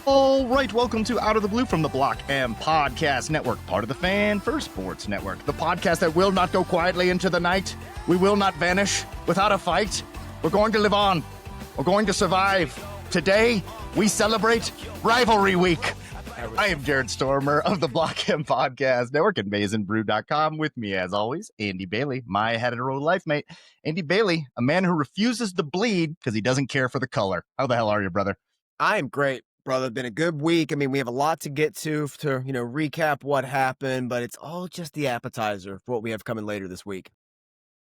All right, welcome to Out of the Blue from the Block M Podcast Network, part of the Fan First Sports Network, the podcast that will not go quietly into the night. We will not vanish without a fight. We're going to live on. We're going to survive. Today, we celebrate Rivalry Week. I am Jared Stormer of the Block M Podcast Network and MaizenBrew.com. With me, as always, Andy Bailey, my hetero life mate. Andy Bailey, a man who refuses to bleed because he doesn't care for the color. How the hell are you, brother? I am great, brother. Been a good week. I mean, we have a lot to get to recap what happened, but it's all just the appetizer for what we have coming later this week.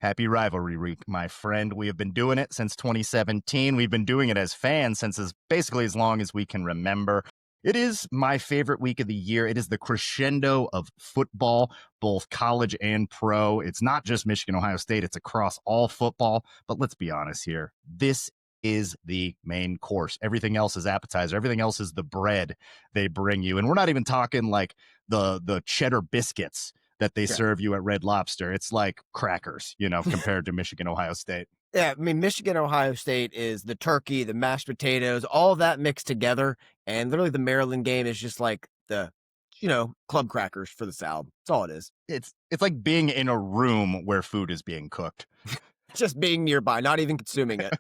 Happy Rivalry Week, my friend. We have been doing it since 2017. We've been doing it as fans since basically as long as we can remember. It is my favorite week of the year. It is the crescendo of football, both college and pro. It's not just Michigan, Ohio State. It's across all football. But let's be honest here. This is the main course. Everything else is appetizer. Everything else is the bread they bring you. And we're not even talking like the cheddar biscuits that they serve you at Red Lobster. It's like crackers, compared to Michigan, Ohio State. Yeah, I mean, Michigan, Ohio State is the turkey, the mashed potatoes, all of that mixed together. And literally the Maryland game is just like the, club crackers for the salad. That's all it is. It's like being in a room where food is being cooked. Just being nearby, not even consuming it.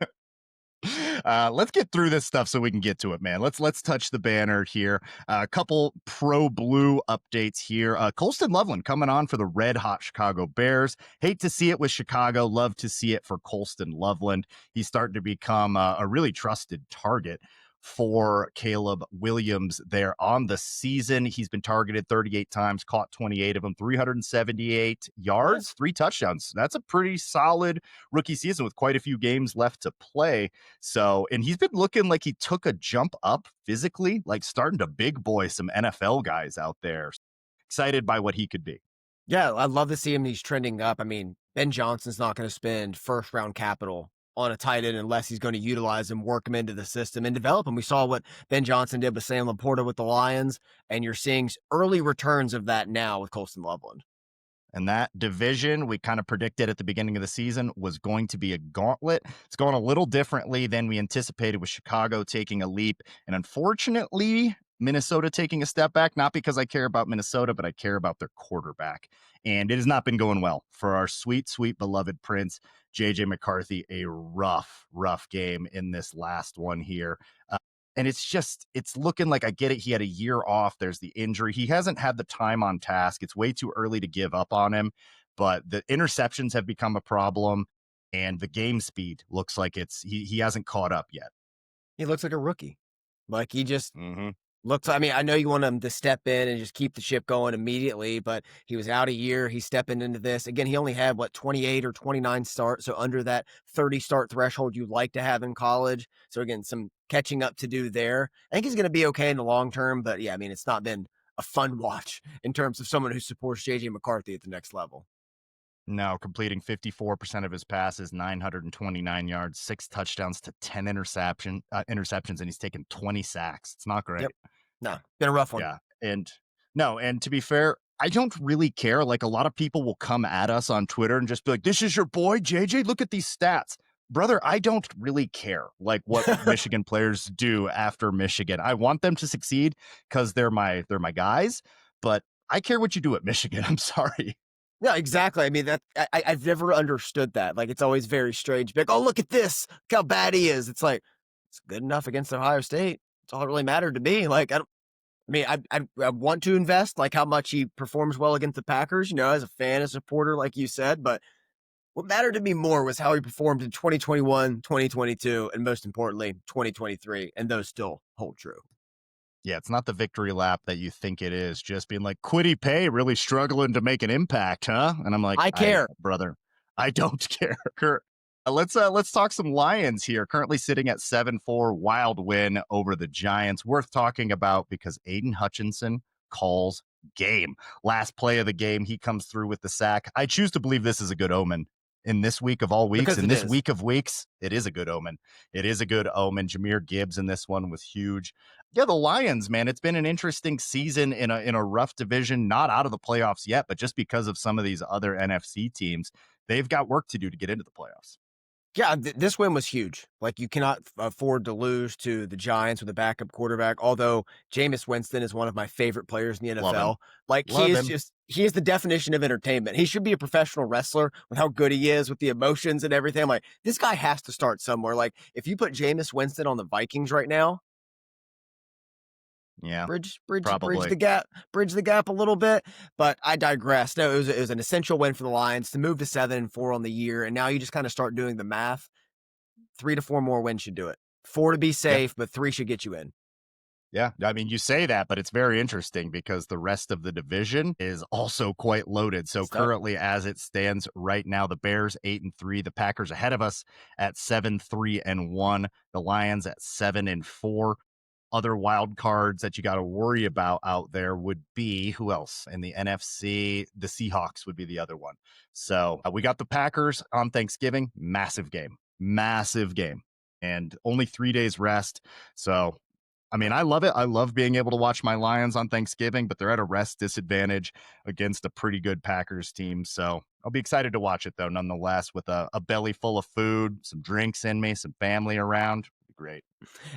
Let's get through this stuff so we can get to it, man. Let's touch the banner here. A couple pro blue updates here. Colston Loveland coming on for the red hot Chicago Bears. Hate to see it with Chicago. Love to see it for Colston Loveland. He's starting to become a really trusted target for Caleb Williams there on the season. He's been targeted 38 times, caught 28 of them, 378 yards, 3 touchdowns. That's a pretty solid rookie season with quite a few games left to play. So, and he's been looking like he took a jump up physically, like starting to big boy some NFL guys out there. Excited by what he could be. Yeah, I'd love to see him. He's trending up. I mean, Ben Johnson's not going to spend first round capital on a tight end unless he's going to utilize him, work him into the system, and develop him. We saw what Ben Johnson did with Sam Laporta with the Lions, and you're seeing early returns of that now with Colston Loveland. And that division, we kind of predicted at the beginning of the season, was going to be a gauntlet. It's going a little differently than we anticipated, with Chicago taking a leap. And unfortunately, Minnesota taking a step back, not because I care about Minnesota, but I care about their quarterback. And it has not been going well for our sweet, sweet, beloved Prince, J.J. McCarthy. A rough game in this last one here. And it's looking like, I get it, he had a year off. There's the injury. He hasn't had the time on task. It's way too early to give up on him. But the interceptions have become a problem. And the game speed looks like he hasn't caught up yet. He looks like a rookie. Like he just... Looks, I mean, I know you want him to step in and just keep the ship going immediately, but he was out a year. He's stepping into this. Again, he only had, 28 or 29 starts, so under that 30 start threshold you'd like to have in college. So again, some catching up to do there. I think he's going to be okay in the long term, but yeah, I mean, it's not been a fun watch in terms of someone who supports J.J. McCarthy at the next level. No, completing 54% of his passes, 929 yards, 6 touchdowns to 10 interceptions, and he's taken 20 sacks. It's not great. Yep. No, been a rough one. Yeah. And to be fair, I don't really care. Like, a lot of people will come at us on Twitter and just be like, this is your boy, JJ. Look at these stats. Brother, I don't really care like what Michigan players do after Michigan. I want them to succeed because they're my guys, but I care what you do at Michigan. I'm sorry. Yeah, exactly. I mean, I've never understood that. Like, it's always very strange. Like, oh, look at this. Look how bad he is. It's like, it's good enough against Ohio State. It's all that really mattered to me. Like, I want to invest, like, how much he performs well against the Packers, as a fan, a supporter, like you said. But what mattered to me more was how he performed in 2021, 2022, and most importantly, 2023. And those still hold true. Yeah, it's not the victory lap that you think it is. Just being like, Quiddy Pay really struggling to make an impact, huh? And I'm like, I care, brother. I don't care. Let's talk some Lions here. Currently sitting at 7-4, wild win over the Giants. Worth talking about because Aiden Hutchinson calls game. Last play of the game, he comes through with the sack. I choose to believe this is a good omen. In this week of all weeks, in this week of weeks, it is a good omen. It is a good omen. Jahmyr Gibbs in this one was huge. Yeah, the Lions, man, it's been an interesting season in a rough division, not out of the playoffs yet, but just because of some of these other NFC teams, they've got work to do to get into the playoffs. Yeah, this win was huge. Like, you cannot afford to lose to the Giants with a backup quarterback, although Jameis Winston is one of my favorite players in the Love him. NFL. Like, Love him. he is the definition of entertainment. He should be a professional wrestler with how good he is with the emotions and everything. I'm like, this guy has to start somewhere. Like, if you put Jameis Winston on the Vikings right now, Yeah, bridge probably. bridge the gap a little bit. But I digress. No, it was an essential win for the Lions to move to 7-4 on the year, and now you just kind of start doing the math. 3 to 4 more wins should do it. 4 to be Yeah. safe, but 3 should get you in. Yeah, I mean, you say that, but it's very interesting because the rest of the division is also quite loaded. So It's tough. currently, as it stands right now, the Bears 8-3, the Packers ahead of us at 7-3-1, the Lions at 7-4. Other wild cards that you got to worry about out there would be who else in the NFC? The Seahawks would be the other one. So we got the Packers on Thanksgiving, massive game, and only 3 days rest. So I mean, I love it. I love being able to watch my Lions on Thanksgiving, but they're at a rest disadvantage against a pretty good Packers team. So I'll be excited to watch it, though, nonetheless, with a belly full of food, some drinks in me, some family around. Great.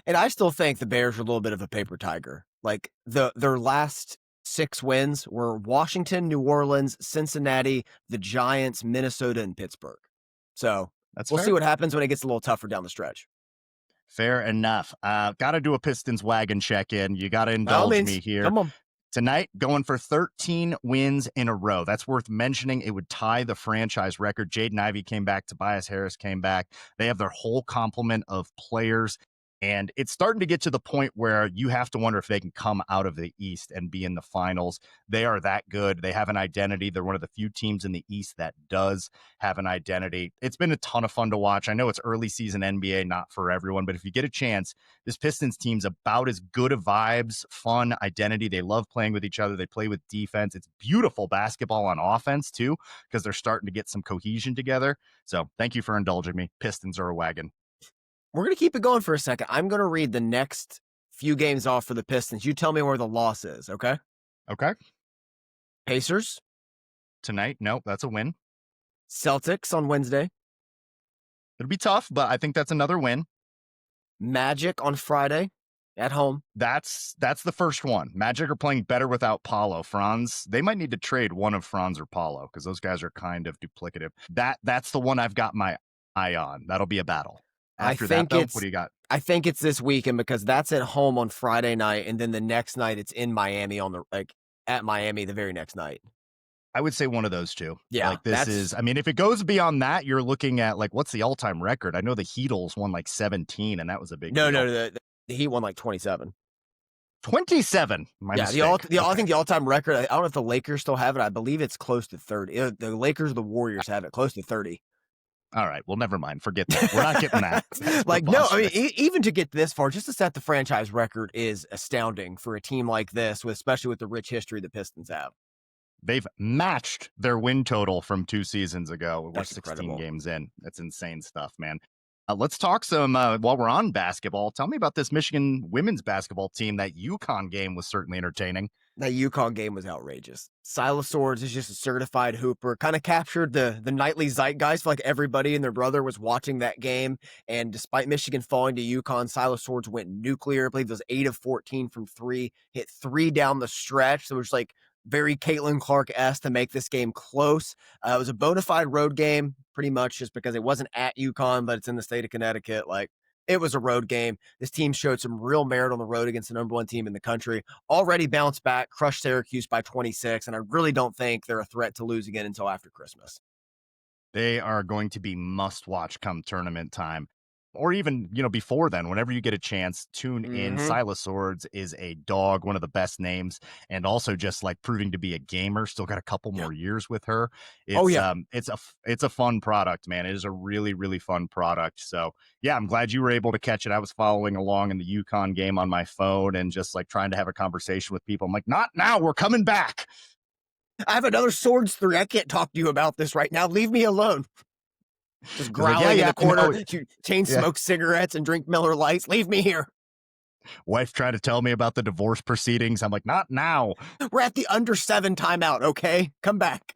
And I still think the Bears are a little bit of a paper tiger. Like their last 6 wins were Washington, New Orleans, Cincinnati, the Giants, Minnesota, and Pittsburgh. So That's we'll see fair. what happens when it gets a little tougher down the stretch. Fair enough. Got to do a Pistons wagon check in. You got to By all indulge me means, here. come on. Tonight, going for 13 wins in a row. That's worth mentioning. It would tie the franchise record. Jaden Ivey came back. Tobias Harris came back. They have their whole complement of players. And it's starting to get to the point where you have to wonder if they can come out of the East and be in the finals. They are that good. They have an identity. They're one of the few teams in the East that does have an identity. It's been a ton of fun to watch. I know it's early season NBA, not for everyone, but if you get a chance, this Pistons team's about as good of vibes, fun, identity. They love playing with each other. They play with defense. It's beautiful basketball on offense, too, because they're starting to get some cohesion together. So thank you for indulging me. Pistons are a wagon. We're going to keep it going for a second. I'm going to read the next few games off for the Pistons. You tell me where the loss is, okay? Okay. Pacers, Tonight, nope, that's a win. Celtics on Wednesday, It'll be tough, but I think that's another win. Magic on Friday at home. That's the first one. Magic are playing better without Paulo. Franz, they might need to trade one of Franz or Paulo because those guys are kind of duplicative. That's the one I've got my eye on. That'll be a battle. After that, though, what do you got? I think it's this weekend because that's at home on Friday night, and then the next night it's in Miami at Miami the very next night. I would say one of those two. Yeah, like this is. I mean, if it goes beyond that, you're looking at like what's the all-time record? I know the Heatles won like 17, and that was a big no, deal. the Heat won like 27. 27. My Yeah, mistake. I think the all-time record. I don't know if the Lakers still have it. I believe it's close to 30. The Lakers or the Warriors have it close to 30. All right. Well, never mind. Forget that. We're not getting that. Like, no, I mean, even to get this far, just to set the franchise record is astounding for a team like this, especially with the rich history the Pistons have. They've matched their win total from 2 seasons ago. We're That's 16 incredible. games in. That's insane stuff, man. Let's talk some while we're on basketball. Tell me about this Michigan women's basketball team. That UConn game was certainly entertaining. That UConn game was outrageous. Silas Swords is just a certified hooper. Kind of captured the nightly zeitgeist. Like everybody and their brother was watching that game. And despite Michigan falling to UConn, Silas Swords went nuclear. I believe it was 8 of 14 from 3. Hit 3 down the stretch. So it was like very Caitlin Clark-esque to make this game close. It was a bona fide road game, pretty much just because it wasn't at UConn, but it's in the state of Connecticut. Like, it was a road game. This team showed some real merit on the road against the number 1 team in the country. Already bounced back, crushed Syracuse by 26, and I really don't think they're a threat to lose again until after Christmas. They are going to be must watch come tournament time. Or even, before then, whenever you get a chance, tune in. Silas Swords is a dog, one of the best names, and also just like proving to be a gamer. Still got a couple more years with her. It's a fun product, man. It is a really, really fun product. So yeah, I'm glad you were able to catch it. I was following along in the UConn game on my phone and just like trying to have a conversation with people. I'm like, not now, we're coming back. I have another Swords 3. I can't talk to you about this right now. Leave me alone. Just growling in the corner, chain smoke cigarettes and drink Miller Lights. Leave me here. Wife tried to tell me about the divorce proceedings. I'm like, not now. We're at the under 7 timeout, okay? Come back.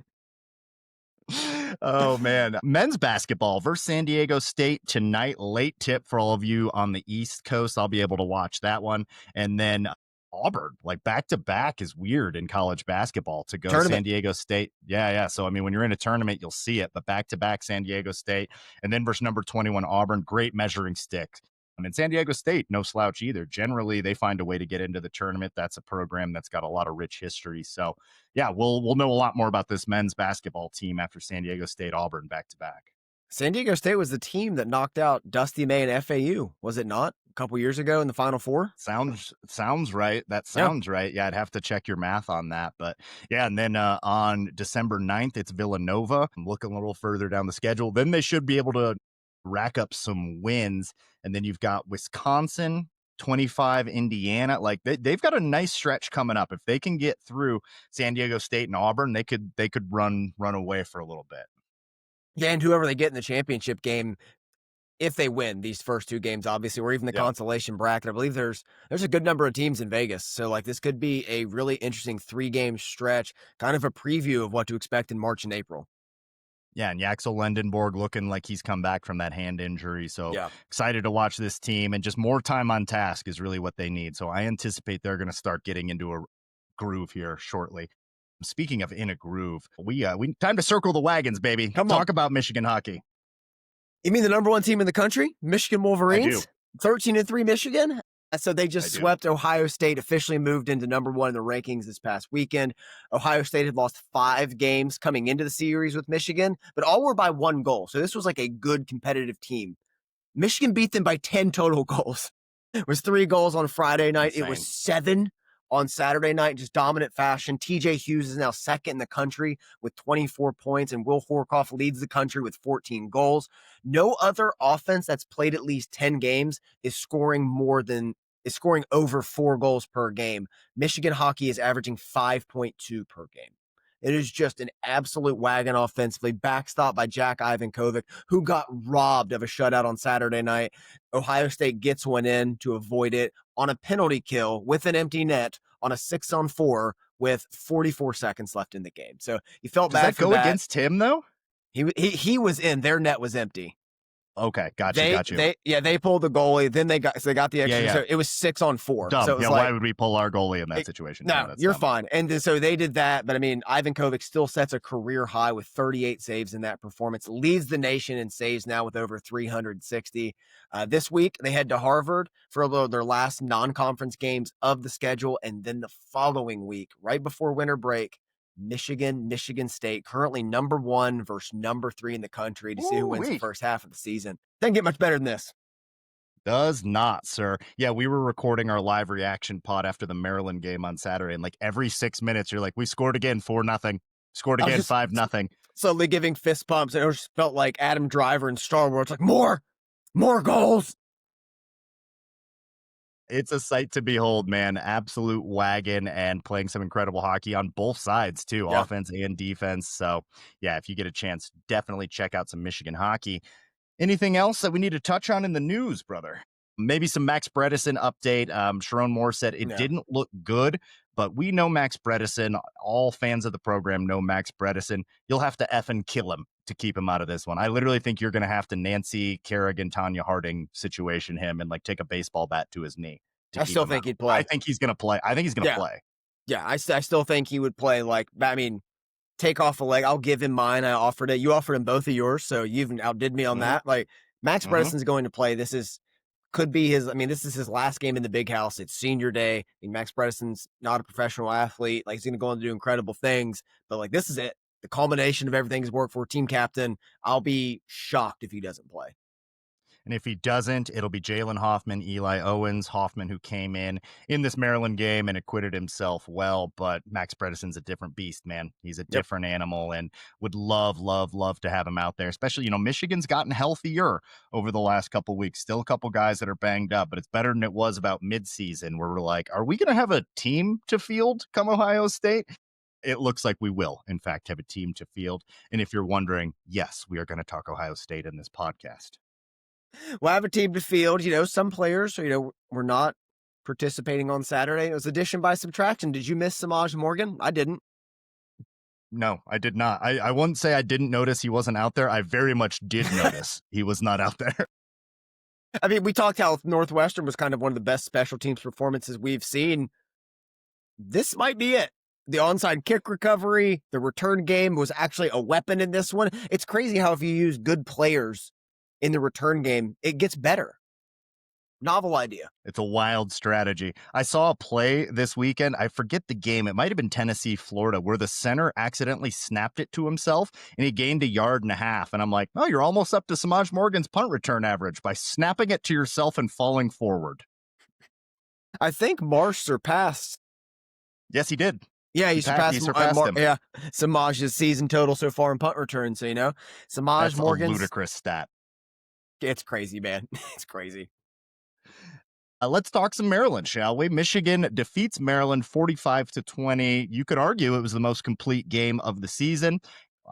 Oh man, men's basketball versus San Diego State tonight. Late tip for all of you on the East Coast. I'll be able to watch that one, and then Auburn, like back to back, is weird in college basketball to go Tournament. San Diego State. Yeah, yeah. So I mean, when you're in a tournament, you'll see it, but back to back San Diego State, and then versus number 21 Auburn. Great measuring stick. I mean, San Diego State, no slouch either. Generally, they find a way to get into the tournament. That's a program that's got a lot of rich history. So yeah, we'll know a lot more about this men's basketball team after San Diego State Auburn back to back. San Diego State was the team that knocked out Dusty May and FAU, was it not? A couple years ago in the Final Four? Sounds right. That Yeah. sounds right. Yeah, I'd have to check your math on that, but yeah. And then on December 9th, it's Villanova. I'm looking a little further down the schedule. Then they should be able to rack up some wins. And then you've got Wisconsin, 25 Indiana. Like they've got a nice stretch coming up. If they can get through San Diego State and Auburn, they could run away for a little bit. Yeah, and whoever they get in the championship game, if they win these first two games, obviously, or even the Yep. consolation bracket, I believe there's a good number of teams in Vegas. So like this could be a really interesting 3 game stretch, kind of a preview of what to expect in March and April. Yeah, and Yaxel Lendenborg looking like he's come back from that hand injury. So Yeah. excited to watch this team, and just more time on task is really what they need. So I anticipate they're going to start getting into a groove here shortly. Speaking of in a groove, we time to circle the wagons, baby. Come on. Talk about Michigan hockey. You mean the number one team in the country? Michigan I do. Wolverines? 13-3 Michigan? So they I just do. swept Ohio State, officially moved into number one in the rankings this past weekend. Ohio State had lost 5 games coming into the series with Michigan, but all were by 1 goal. So this was like a good competitive team. Michigan beat them by 10 total goals. It was 3 goals on Friday night. It was Insane. 7 on Saturday night, just dominant fashion. TJ Hughes is now second in the country with 24 points, and Will Horkoff leads the country with 14 goals. No other offense that's played at least 10 games is scoring over 4 goals per game. Michigan hockey is averaging 5.2 per game. It is just an absolute wagon offensively, backstopped by Jack Ivankovic, who got robbed of a shutout on Saturday night. Ohio State gets one in to avoid it on a penalty kill with an empty net on a 6-on-4 with 44 seconds left in the game. So you felt Does bad that for go that. against him though? He was in. Their net was empty. Okay, got you. They pulled the goalie. Then they got the Yeah, extra. yeah. So it was 6-on-4. Dumb. So it was Yeah, like why would we pull our goalie in that situation? Yeah, no, that's you're dumb. fine. And so they did that. But I mean, Ivan Kovic still sets a career high with 38 saves in that performance, leads the nation in saves now with over 360. This week, they head to Harvard for their last non conference games of the schedule. And then the following week, right before winter break, Michigan State, currently number 1 versus number 3 in the country to see who wins the Ooh-wee. first half of the season. Doesn't get much better than this. Does not, sir. Yeah, we were recording our live reaction pod after the Maryland game on Saturday, and like every 6 minutes, you're like, "We scored again, 4-0. Scored I was again, just 5-0." slowly giving fist pumps, and it just felt like Adam Driver in Star Wars, like more goals. It's a sight to behold, man. Absolute wagon, and playing some incredible hockey on both sides too, Yeah. offense and defense. So, yeah, if you get a chance, definitely check out some Michigan hockey. Anything else that we need to touch on in the news, brother? Maybe some Max Bredesen update. Sharon Moore said it Yeah. didn't look good, but we know Max Bredesen. All fans of the program know Max Bredesen. You'll have to effing kill him to keep him out of this one. I literally think you're going to have to Nancy Kerrigan, Tanya Harding situation him and like take a baseball bat to his knee to I keep still him think out. he'd I play. think he's going to play. I think he's going to Yeah. play. Yeah. I still think he would play. Like, I mean, take off a leg. I'll give him mine. I offered it. You offered him both of yours. So you even outdid me on Mhm, that. Like, Max mhm. Bredesen's going to play. Could be his. I mean, this is his last game in the big house. It's senior day. I mean, Max Bredesen's not a professional athlete. Like, he's going to go on to do incredible things. But like, this is it. The culmination of everything he's worked for. Team captain. I'll be shocked if he doesn't play. And if he doesn't, it'll be Jalen Hoffman, Eli Owens. Hoffman, who came in this Maryland game and acquitted himself well. But Max Bredesen's a different beast, man. He's a Yep. different animal, and would love, love, love to have him out there. Especially, Michigan's gotten healthier over the last couple weeks. Still a couple guys that are banged up, but it's better than it was about midseason, where we're like, are we going to have a team to field come Ohio State? It looks like we will, in fact, have a team to field. And if you're wondering, yes, we are going to talk Ohio State in this podcast. We'll have a team to field. Some players, were not participating on Saturday. It was addition by subtraction. Did you miss Samaj Morgan? I didn't. No, I did not. I wouldn't say I didn't notice he wasn't out there. I very much did notice he was not out there. I mean, we talked how Northwestern was kind of one of the best special teams performances we've seen. This might be it. The onside kick recovery, the return game was actually a weapon in this one. It's crazy how if you use good players in the return game, it gets better. Novel idea. It's a wild strategy. I saw a play this weekend. I forget the game. It might have been Tennessee, Florida, where the center accidentally snapped it to himself and he gained 1.5 yards. And I'm like, oh, you're almost up to Samaj Morgan's punt return average by snapping it to yourself and falling forward. I think Marsh surpassed. Yes, he did. Yeah, he surpassed him. Yeah, Samaj's season total so far in punt return. So, Samaj That's Morgan's. a ludicrous stat. It's crazy, man. It's crazy. Let's talk some Maryland, shall we? Michigan defeats Maryland 45-20. You could argue it was the most complete game of the season.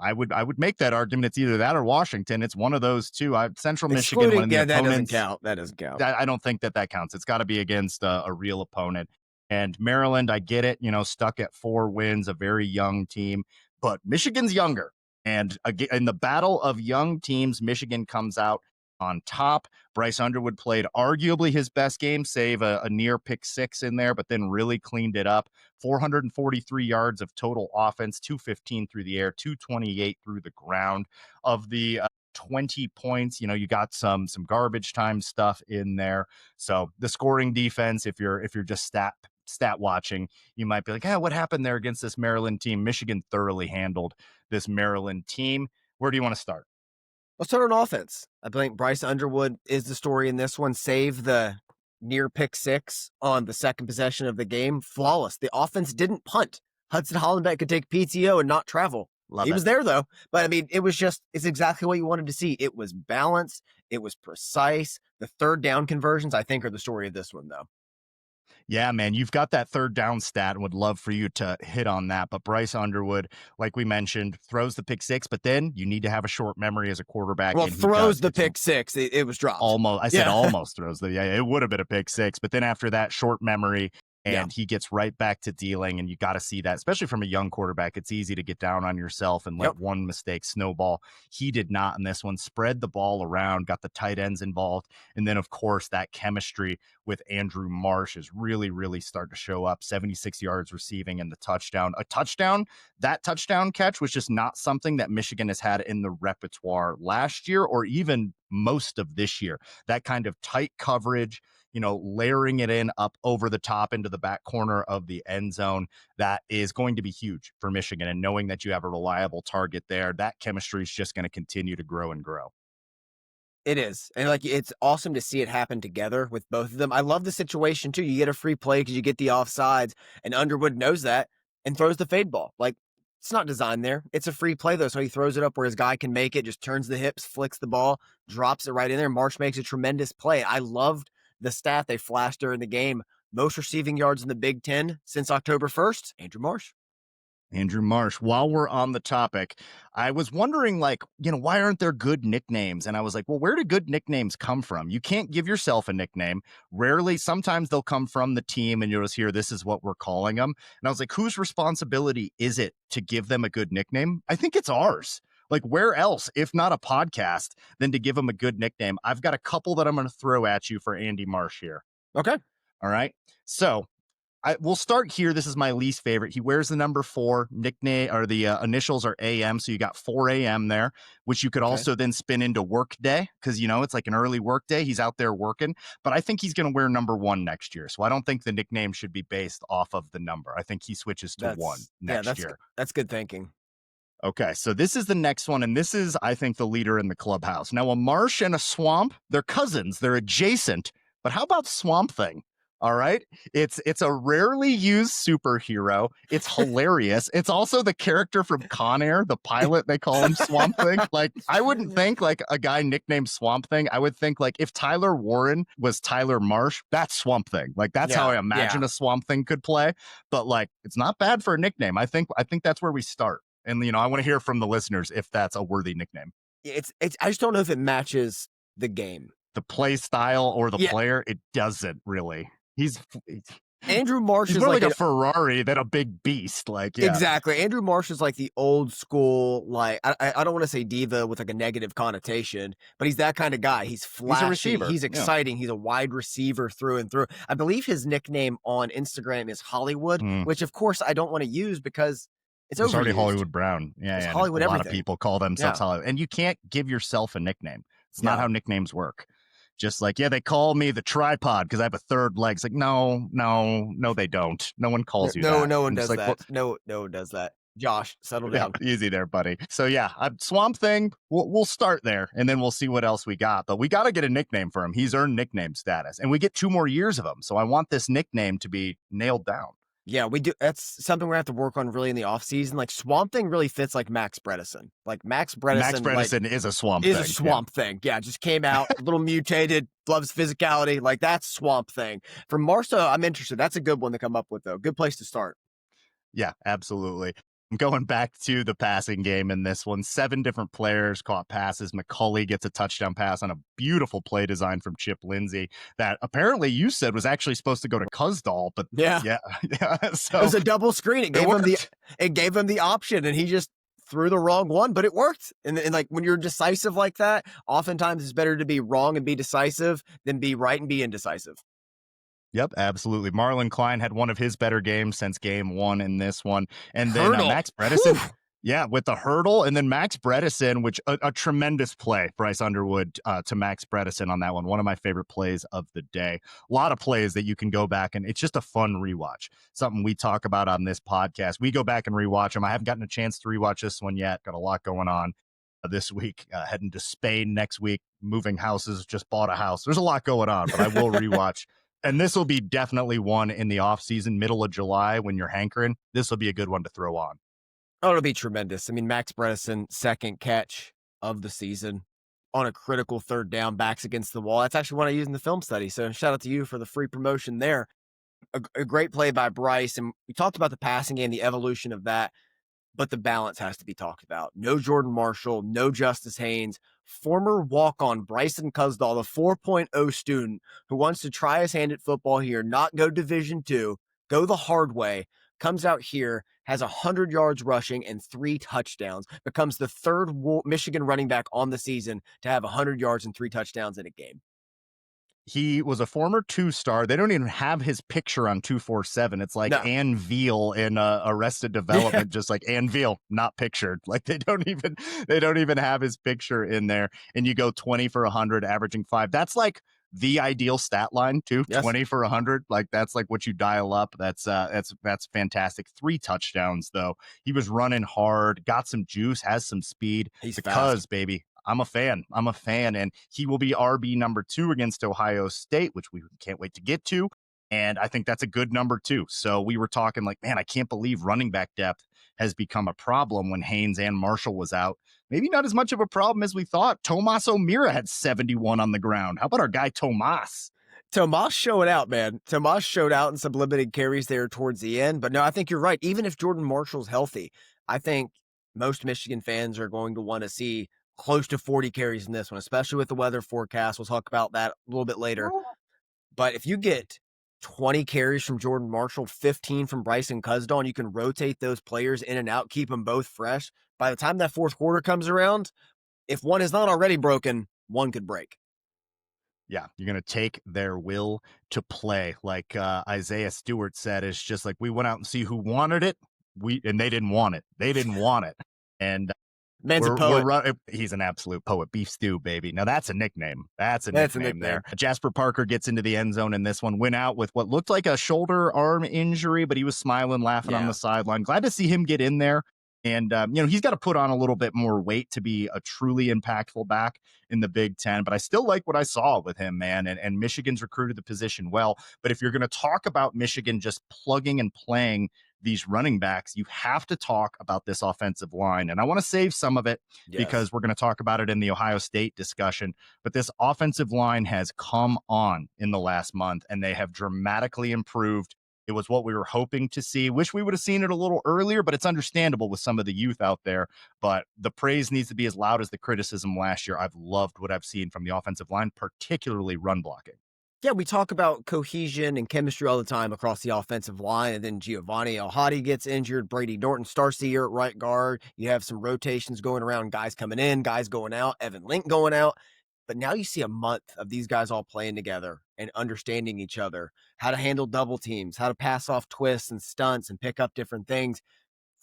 I would make that argument. It's either that or Washington. It's one of those two. Central Michigan, when the that doesn't opponents, count. That doesn't count. I don't think that counts. It's got to be against a real opponent. And Maryland, I get it, stuck at 4 wins, a very young team, but Michigan's younger. And again, in the battle of young teams, Michigan comes out on top. Bryce Underwood played arguably his best game, save a near pick 6 in there, but then really cleaned it up. 443 yards of total offense, 215 through the air, 228 through the ground. Of the 20 points, you got some garbage time stuff in there. So the scoring defense, if you're just stat watching, you might be like, what happened there against this Maryland team? Michigan thoroughly handled this Maryland team. Where do you want to start? Let's start on offense. I think Bryce Underwood is the story in this one. Save the near pick 6 on the second possession of the game. Flawless. The offense didn't punt. Hudson Hollenbeck could take PTO and not travel. He was there though. But I mean, it's exactly what you wanted to see. It was balanced. It was precise. The third down conversions, I think, are the story of this one though. Yeah, man, you've got that third down stat and would love for you to hit on that. But Bryce Underwood, like we mentioned, throws the pick 6, but then you need to have a short memory as a quarterback. Well, throws the pick 6. It was dropped. Almost. I said almost throws the, it would have been a pick 6. But then after that, short memory, and he gets right back to dealing. And you got to see that, especially from a young quarterback. It's easy to get down on yourself and let one mistake snowball. He did not in this one. Spread the ball around, got the tight ends involved. And then, of course, that chemistry with Andrew Marsh is really, really starting to show up. 76 yards receiving and the touchdown. That touchdown catch was just not something that Michigan has had in the repertoire last year or even most of this year. That kind of tight coverage, layering it in up over the top into the back corner of the end zone, that is going to be huge for Michigan. And knowing that you have a reliable target there, that chemistry is just going to continue to grow and grow. It is. And it's awesome to see it happen together with both of them. I love the situation too. You get a free play because you get the offsides, and Underwood knows that and throws the fade ball. It's not designed there. It's a free play though. So he throws it up where his guy can make it, just turns the hips, flicks the ball, drops it right in there. Marsh makes a tremendous play. I loved the stat they flashed during the game. Most receiving yards in the Big Ten since October 1st, Andrew Marsh. Andrew Marsh. While we're on the topic, I was wondering, why aren't there good nicknames? And I was like, well, where do good nicknames come from? You can't give yourself a nickname. Rarely, sometimes they'll come from the team and you'll just hear, this is what we're calling them. And I was like, whose responsibility is it to give them a good nickname? I think it's ours. Where else, if not a podcast, than to give them a good nickname? I've got a couple that I'm going to throw at you for Andy Marsh here. Okay. All right. So we'll start here. This is my least favorite. He wears the number 4 nickname, or the initials are AM. So you got 4 AM there, which you could also then spin into work day because, it's like an early work day. He's out there working, but I think he's going to wear number 1 next year. So I don't think the nickname should be based off of the number. I think he switches to 1 next year. That's good thinking. Okay, so this is the next one, and this is, I think, the leader in the clubhouse. Now, a marsh and a swamp, they're cousins. They're adjacent. But how about Swamp Thing? All right. It's a rarely used superhero. It's hilarious. It's also the character from Con Air, the pilot. They call him Swamp Thing. I wouldn't think a guy nicknamed Swamp Thing. I would think if Tyler Warren was Tyler Marsh, that's Swamp Thing. That's how I imagine a Swamp Thing could play. But it's not bad for a nickname. I think that's where we start. And I want to hear from the listeners if that's a worthy nickname. It's I just don't know if it matches the game. The play style or the player, it doesn't really. Andrew Marsh He's is more like like a an Ferrari than a big beast. Like, yeah, exactly. Andrew Marsh is like the old school, like I don't want to say diva with like a negative connotation, but he's that kind of guy. He's he's a flashy, receiver. he's Yeah. exciting, he's a wide receiver through and through. I believe his nickname on Instagram is Hollywood, Mm. which of course I don't want to use because it's There's already overused. Hollywood Brown. Yeah, It's yeah, and a Hollywood lot of everything. people call themselves Yeah. Hollywood. And you can't give yourself a nickname. It's not how No. nicknames work. Just like, yeah, they call me the tripod because I have a third leg. It's like, no, no, no, they don't. No one calls you No, that. no one I'm just does like, well, that. No one does that. Josh, settle yeah, down. easy there, buddy. So yeah, Swamp Thing. We'll start there, and then we'll see what else we got. But we got to get a nickname for him. He's earned nickname status, and we get 2 more years of him. So I want this nickname to be nailed down. Yeah, we do. That's something we're gonna have to work on really in the off season. Like Swamp Thing really fits like Max Bredesen. Like Max Max Bredesen, like Bredesen is a Swamp is a Thing. Yeah. Swamp Thing. Yeah, just came out a little mutated, loves physicality. Like that's Swamp Thing. From Marsa, I'm interested. That's a good one to come up with though. Good place to start. Yeah, absolutely. Going back to the passing game in this one, 7 different players caught passes. McCulley gets a touchdown pass on a beautiful play design from Chip Lindsey that apparently you said was actually supposed to go to Cuzdall, but Yeah, yeah, yeah. it So was a double screen. it It gave him the option, and he just threw the wrong one, but it worked. And like when you're decisive like that, oftentimes it's better to be wrong and be decisive than be right and be indecisive. Yep, absolutely. Marlon Klein had one of his better games since game 1 in this one. And then Hurdle. Max Whew. Bredesen, yeah, with the hurdle. And then Max Bredesen, which a tremendous play, Bryce Underwood to Max Bredesen on that one. One of my favorite plays of the day. A lot of plays that you can go back and it's just a fun rewatch. Something we talk about on this podcast. We go back and rewatch them. I haven't gotten a chance to rewatch this one yet. Got a lot going on this week, heading to Spain next week, moving houses, just bought a house. There's a lot going on, but I will rewatch. And this will be definitely one in the off season, middle of July when you're hankering. This will be a good one to throw on. Oh, it'll be tremendous. I mean, Max Bredesen, second catch of the season on a critical third down, backs against the wall. That's actually what I used in the film study. So shout out to you for the free promotion there. A great play by Bryce. And we talked about the passing game, the evolution of that, but the balance has to be talked about. No Jordan Marshall, no Justice Haynes, former walk-on Bryson Cuzdall, the 4.0 student who wants to try his hand at football here, not go Division II, go the hard way, comes out here, has 100 yards rushing and 3 touchdowns, becomes the third Michigan running back on the season to have 100 yards and 3 touchdowns in a game. He was a former 2-star. They don't even have his picture on 247. It's like No. Ann Veal in Arrested Development, just like Ann Veal, not pictured. Like they don't even have his picture in there. And you go 20 for 100, averaging 5. That's like the ideal stat line too. Yes. 20 for 100. Like that's like what you dial up. That's fantastic. 3 touchdowns though. He was running hard, got some juice, has some speed. He's because fast. baby, I'm a fan. And he will be RB number 2 against Ohio State, which we can't wait to get to. And I think that's a good number 2. So we were talking like, man, I can't believe running back depth has become a problem when Haynes and Marshall was out. Maybe not as much of a problem as we thought. Tomas O'Meara had 71 on the ground. How about our guy Tomas? Tomas showed out, man. Tomas showed out in some limited carries there towards the end. But no, I think you're right. Even if Jordan Marshall's healthy, I think most Michigan fans are going to want to see close to 40 carries in this one, especially with the weather forecast. We'll talk about that a little bit later. But if you get 20 carries from Jordan Marshall, 15 from Bryson Cuzdall, and you can rotate those players in and out, keep them both fresh, by the time that fourth quarter comes around, if one is not already broken, one could break. Yeah, you're going to take their will to play. Like Isaiah Stewart said, it's just like we went out and see who wanted it. And they didn't want it. They didn't want it. And Man's a poet. he's an absolute poet. Beef stew, baby. Now that's a nickname. That's a That's a nickname there. nickname. Jasper Parker gets into the end zone in this one. Went out with what looked like a shoulder arm injury, but he was smiling, laughing on Yeah. the sideline. Glad to see him get in there. And, he's got to put on a little bit more weight to be a truly impactful back in the Big Ten. But I still like what I saw with him, man. And Michigan's recruited the position well. But if you're going to talk about Michigan just plugging and playing these running backs, you have to talk about this offensive line. And I want to save some of it because we're going to talk about it in the Ohio State discussion. But this offensive line has come on in the last month, and they have dramatically improved. It was what we were hoping to see. Wish we would have seen it a little earlier, but it's understandable with some of the youth out there. But the praise needs to be as loud as the criticism last year. I've loved what I've seen from the offensive line, particularly run blocking. Yeah, we talk about cohesion and chemistry all the time across the offensive line, and then Giovanni El gets injured. Brady Norton starts the year at right guard. You have some rotations going around, guys coming in, guys going out, Evan Link going out. But now you see a month of these guys all playing together and understanding each other, how to handle double teams, how to pass off twists and stunts and pick up different things.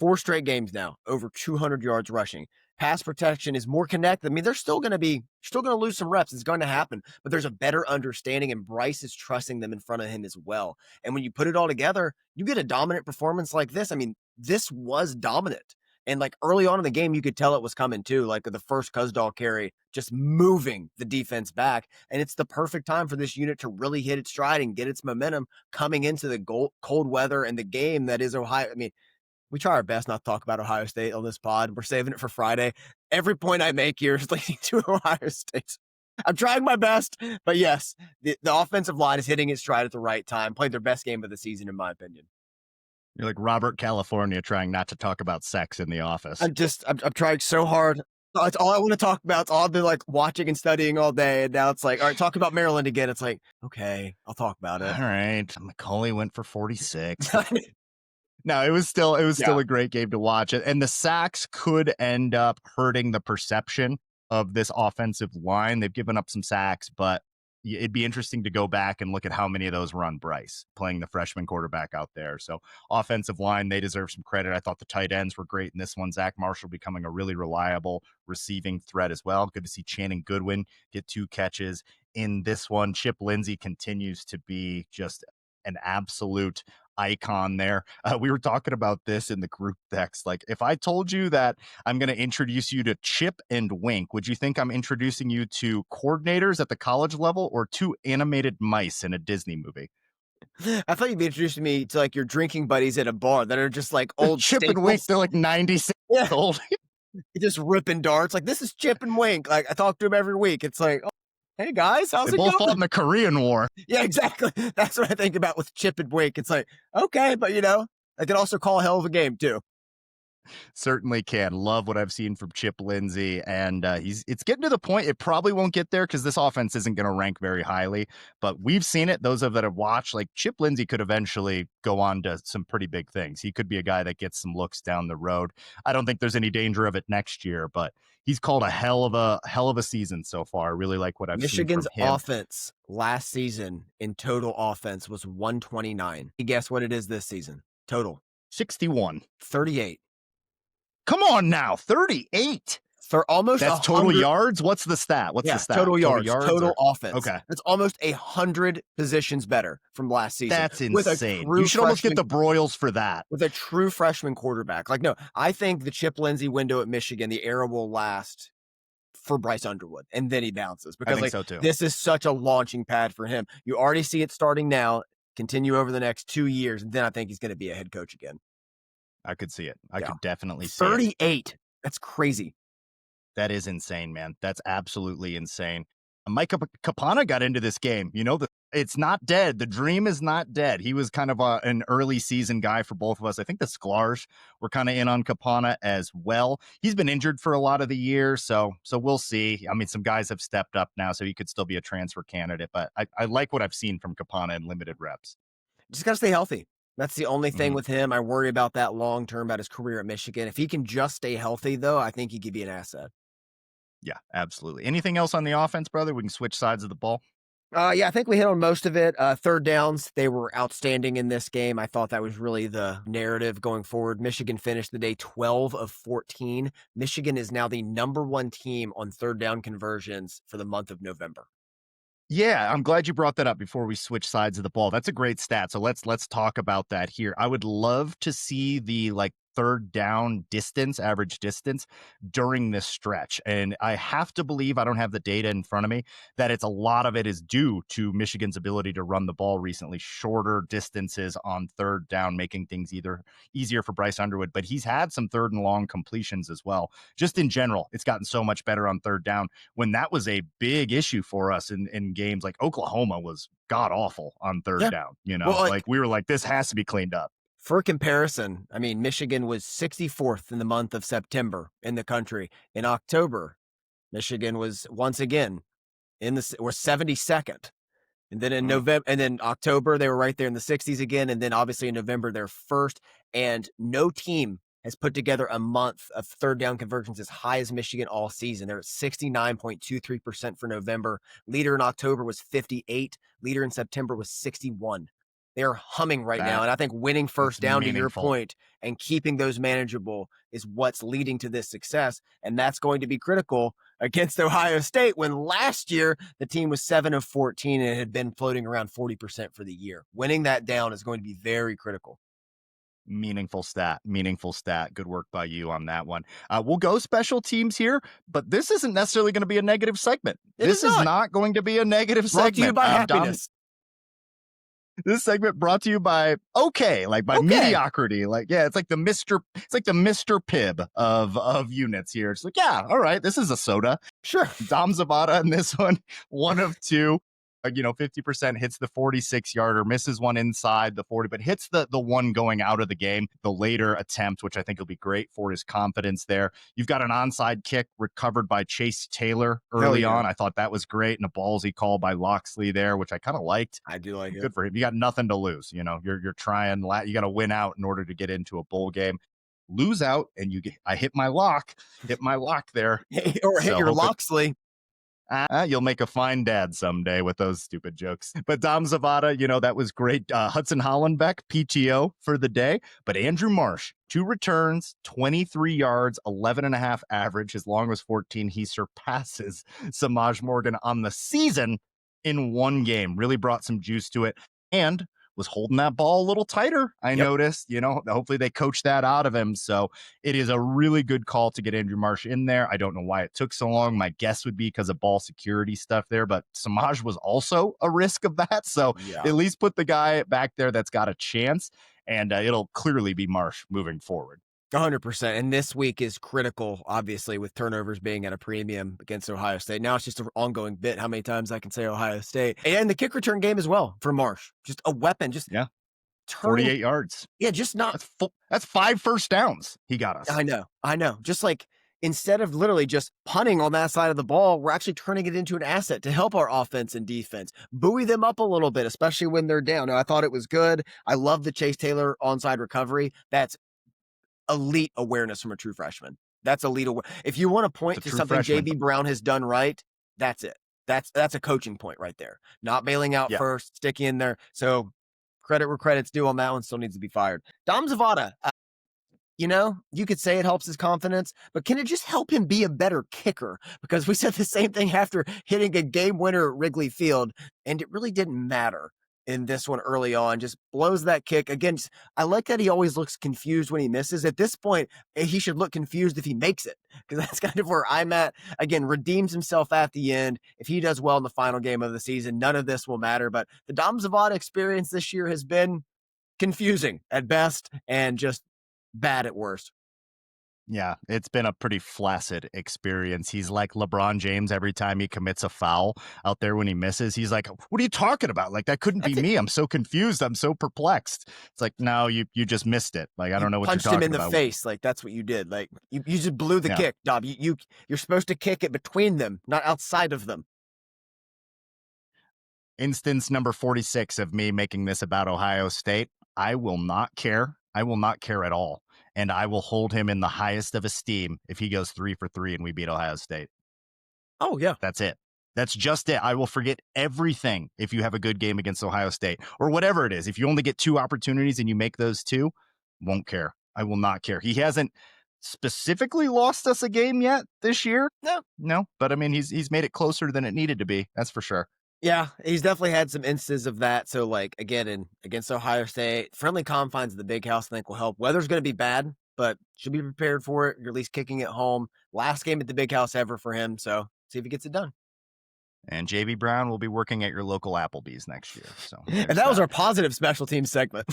4 straight games now, over 200 yards rushing. Pass protection is more connected. I mean, they're still going to lose some reps. It's going to happen, but there's a better understanding, and Bryce is trusting them in front of him as well. And when you put it all together, you get a dominant performance like this. I mean, this was dominant. And like early on in the game, you could tell it was coming too. Like the first Cuzdall carry, just moving the defense back. And it's the perfect time for this unit to really hit its stride and get its momentum coming into the cold weather and the game that is Ohio. I mean, we try our best not to talk about Ohio State on this pod. We're saving it for Friday. Every point I make here is leading to Ohio State. I'm trying my best, but yes, the offensive line is hitting its stride at the right time. Played their best game of the season, in my opinion. You're like Robert California trying not to talk about sex in the office. I'm trying so hard. It's all I want to talk about. It's all I've been like watching and studying all day. And now it's like, all right, talk about Maryland again. It's like, okay, I'll talk about it. All right. Macaulay went for 46. No, it was Yeah. still a great game to watch. And the sacks could end up hurting the perception of this offensive line. They've given up some sacks, but it'd be interesting to go back and look at how many of those were on Bryce playing the freshman quarterback out there. So offensive line, they deserve some credit. I thought the tight ends were great in this one. Zach Marshall becoming a really reliable receiving threat as well. Good to see Channing Goodwin get 2 catches in this one. Chip Lindsey continues to be just an absolute icon there. We were talking about this in the group text. Like, if I told you that I'm going to introduce you to Chip and Wink, would you think I'm introducing you to coordinators at the college level or 2 animated mice in a Disney movie? I thought you'd be introducing me to like your drinking buddies at a bar that are just like old Chip and Wink, staples. they're like 96 Yeah. years old. Just ripping darts. Like, this is Chip and Wink. Like, I talk to him every week. It's like, oh, hey guys, They how's it both fought in going? the Korean War. Yeah, exactly. That's what I think about with Chip and Wink. It's like, okay, but I could also call a hell of a game too. Certainly can. Love what I've seen from Chip Lindsey, and it's getting to the point. It probably won't get there because this offense isn't going to rank very highly. But we've seen it. Those of that have watched, like Chip Lindsey, could eventually go on to some pretty big things. He could be a guy that gets some looks down the road. I don't think there's any danger of it next year, but he's called a hell of a season so far. I really like what I've seen from Michigan's him. offense last season in total offense was 129. You guess what it is this season? Total 61. 38. Come on now, 38. For almost That's total 100 yards. What's the stat? Yeah, total yards, total offense. Okay. That's almost 100 positions better from last season. That's with a insane. true You should almost get freshman the Broyles for that. with a true freshman quarterback. Like, no, I think the Chip Lindsey window at Michigan, the era will last for Bryce Underwood, and then he bounces I because think so too. this is such a launching pad for him. You already see it starting now, continue over the next 2 years, and then I think he's going to be a head coach again. I could see it. I Yeah. could definitely see it. 38. That's crazy. That is insane, man. That's absolutely insane. Mike Capana got into this game. It's not dead. The dream is not dead. He was kind of an early season guy for both of us. I think the Sklar's were kind of in on Capana as well. He's been injured for a lot of the year, so we'll see. I mean, some guys have stepped up now, so he could still be a transfer candidate. But I like what I've seen from Capana in limited reps. Just got to stay healthy. That's the only thing Mhm. with him. I worry about that long term about his career at Michigan. If he can just stay healthy, though, I think he could be an asset. Yeah, absolutely. Anything else on the offense, brother? We can switch sides of the ball. Yeah, I think we hit on most of it. Third downs, they were outstanding in this game. I thought that was really the narrative going forward. Michigan finished the day 12 of 14. Michigan is now the number 1 team on third down conversions for the month of November. Yeah, I'm glad you brought that up before we switch sides of the ball. That's a great stat. So let's talk about that here. I would love to see the third down distance, average distance during this stretch. And I have to believe, I don't have the data in front of me, that a lot of it is due to Michigan's ability to run the ball recently, shorter distances on third down, making things easier for Bryce Underwood. But he's had some third and long completions as well. Just in general, it's gotten so much better on third down when that was a big issue for us in games like Oklahoma was god awful on third down. Well, we were like, this has to be cleaned up. For comparison, I mean, Michigan was 64th in the month of September in the country. In October, Michigan was once again was 72nd. And then in Mm, November, and then October, they were right there in the 60s again. And then obviously in November, they're first. And no team has put together a month of third down conversions as high as Michigan all season. They're at 69.23% for November. Leader in October was 58. Leader in September was 61. They're humming right now. that And I think winning that's first down, to your meaningful. point, and keeping those manageable is what's leading to this success. And that's going to be critical against Ohio State when last year the team was 7 of 14 and had been floating around 40% for the year. Winning that down is going to be very critical. Meaningful stat. Meaningful stat. Good work by you on that one. We'll go special teams here, but this isn't necessarily going to be a negative segment. It is This is not not going to be a negative brought to you segment. by Dom, happiness. this segment brought to you by okay, like by Okay, mediocrity. Like, yeah, it's like the Mr. Pibb of units here. It's like, yeah, all right, this is a soda. sure. Dom Zavada in this one, one of two. 50% hits the 46-yarder, misses one inside the 40, but hits the one going out of the game, the later attempt, which I think will be great for his confidence there. You've got an onside kick recovered by Chase Taylor Hell early yeah. on. I thought that was great, and a ballsy call by Loxley there, which I kind of liked. I do like it. Good for him. You got nothing to lose. You're trying. You got to win out in order to get into a bowl game. Lose out, and I hit my lock there. Or hit So your hope it Loxley. you'll make a fine dad someday with those stupid jokes. But Dom Zavada, that was great. Hudson Hollenbeck, PTO for the day. But Andrew Marsh, 2 returns, 23 yards, 11 and a half average. His long was 14. He surpasses Samaj Morgan on the season in one game. Really brought some juice to it. And was holding that ball a little tighter. I Yep. noticed, hopefully they coached that out of him. So it is a really good call to get Andrew Marsh in there. I don't know why it took so long. My guess would be because of ball security stuff there, but Samaj was also a risk of that. So Yeah. at least put the guy back there that's got a chance, and it'll clearly be Marsh moving forward. 100%. And this week is critical, obviously, with turnovers being at a premium against Ohio State. Now it's just an ongoing bit how many times I can say Ohio State. And the kick return game as well for Marsh. Just a weapon, just Yeah, turning. 48 yards. Yeah, just not. That's 5 first downs he got us. I know. Just like instead of literally just punting on that side of the ball, we're actually turning it into an asset to help our offense and defense, buoy them up a little bit, especially when they're down. Now, I thought it was good. I love the Chase Taylor onside recovery. That's elite awareness from a true freshman. That's elite. If you want to point It's a to true something freshman. JB Brown has done right, that's it. That's a coaching point right there. Not bailing out Yeah. first, sticking in there. So credit where credit's due on that one. Still needs to be fired. Dom Zavada, you could say it helps his confidence, but can it just help him be a better kicker? Because we said the same thing after hitting a game winner at Wrigley Field, and it really didn't matter in this one early on. Just blows that kick. Again, I like that he always looks confused when he misses. At this point, he should look confused if he makes it, because that's kind of where I'm at. Again, redeems himself at the end. If he does well in the final game of the season, none of this will matter. But the Dom Zavada experience this year has been confusing at best and just bad at worst. Yeah, it's been a pretty flaccid experience. He's like LeBron James every time he commits a foul out there when he misses. He's like, "What are you talking about? Like that couldn't be That's it. me. I'm so confused. I'm so perplexed." It's like, "No, you just missed it. Like I You don't know what you're punched talking him in the about." face. Like that's what you did. Like you just blew the Yeah. kick, Dob. You're supposed to kick it between them, not outside of them. Instance number 46 of me making this about Ohio State. I will not care. I will not care at all. And I will hold him in the highest of esteem if he goes 3 for 3 and we beat Ohio State. Oh yeah. That's it. That's just it. I will forget everything if you have a good game against Ohio State or whatever it is. If you only get 2 opportunities and you make those 2, won't care. I will not care. He hasn't specifically lost us a game yet this year. No, but I mean he's made it closer than it needed to be. That's for sure. Yeah, he's definitely had some instances of that. So, like, again, against Ohio State, friendly confines of the big house, I think, will help. Weather's going to be bad, but should be prepared for it. You're at least kicking it home. Last game at the big house ever for him. So, see if he gets it done. And JB Brown will be working at your local Applebee's next year. So And that was our positive special team segment.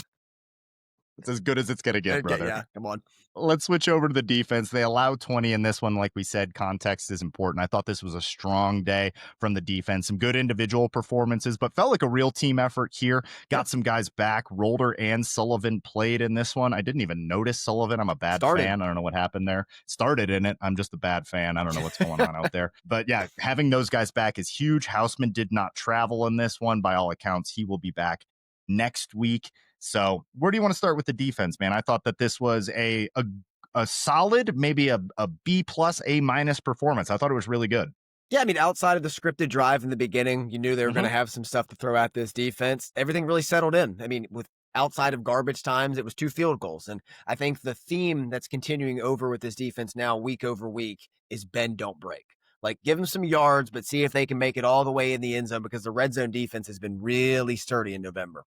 It's as good as it's going to get, Okay, brother. yeah, come on. Let's switch over to the defense. They allowed 20 in this one. Like we said, context is important. I thought this was a strong day from the defense. Some good individual performances, but felt like a real team effort here. Yeah, Got some guys back. Rolder and Sullivan played in this one. I didn't even notice Sullivan. I'm a bad started. fan. I don't know what happened there. Started in it. I'm just a bad fan. I don't know what's going on out there. But yeah, having those guys back is huge. Houseman did not travel in this one. By all accounts, he will be back next week. So where do you want to start with the defense, man? I thought that this was a solid, maybe a B plus, A minus performance. I thought it was really good. Yeah, I mean, outside of the scripted drive in the beginning, you knew they were going Mm-hmm. to have some stuff to throw at this defense. Everything really settled in. I mean, with outside of garbage times, it was 2 field goals. And I think the theme that's continuing over with this defense now, week over week, is bend, don't break. Like, give them some yards, but see if they can make it all the way in the end zone because the red zone defense has been really sturdy in November.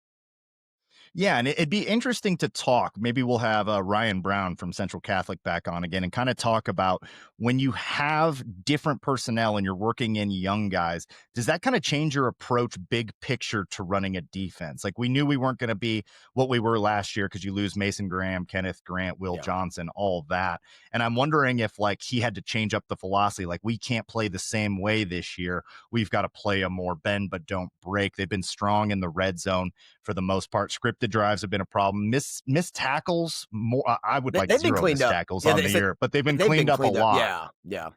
Yeah, and it'd be interesting to talk. Maybe we'll have Ryan Brown from Central Catholic back on again and kind of talk about when you have different personnel and you're working in young guys, does that kind of change your approach big picture to running a defense? Like we knew we weren't going to be what we were last year because you lose Mason Graham, Kenneth Grant, Will Yeah. Johnson, all of that. And I'm wondering if like he had to change up the philosophy. Like we can't play the same way this year. We've got to play a more bend but don't break. They've been strong in the red zone for the most part. Scripted drives have been a problem. Missed tackles more. I would like They've been zero cleaned missed up. tackles Yeah, on they the said year, but they've been they've been cleaned up a cleaned up. lot, Yeah. Yeah.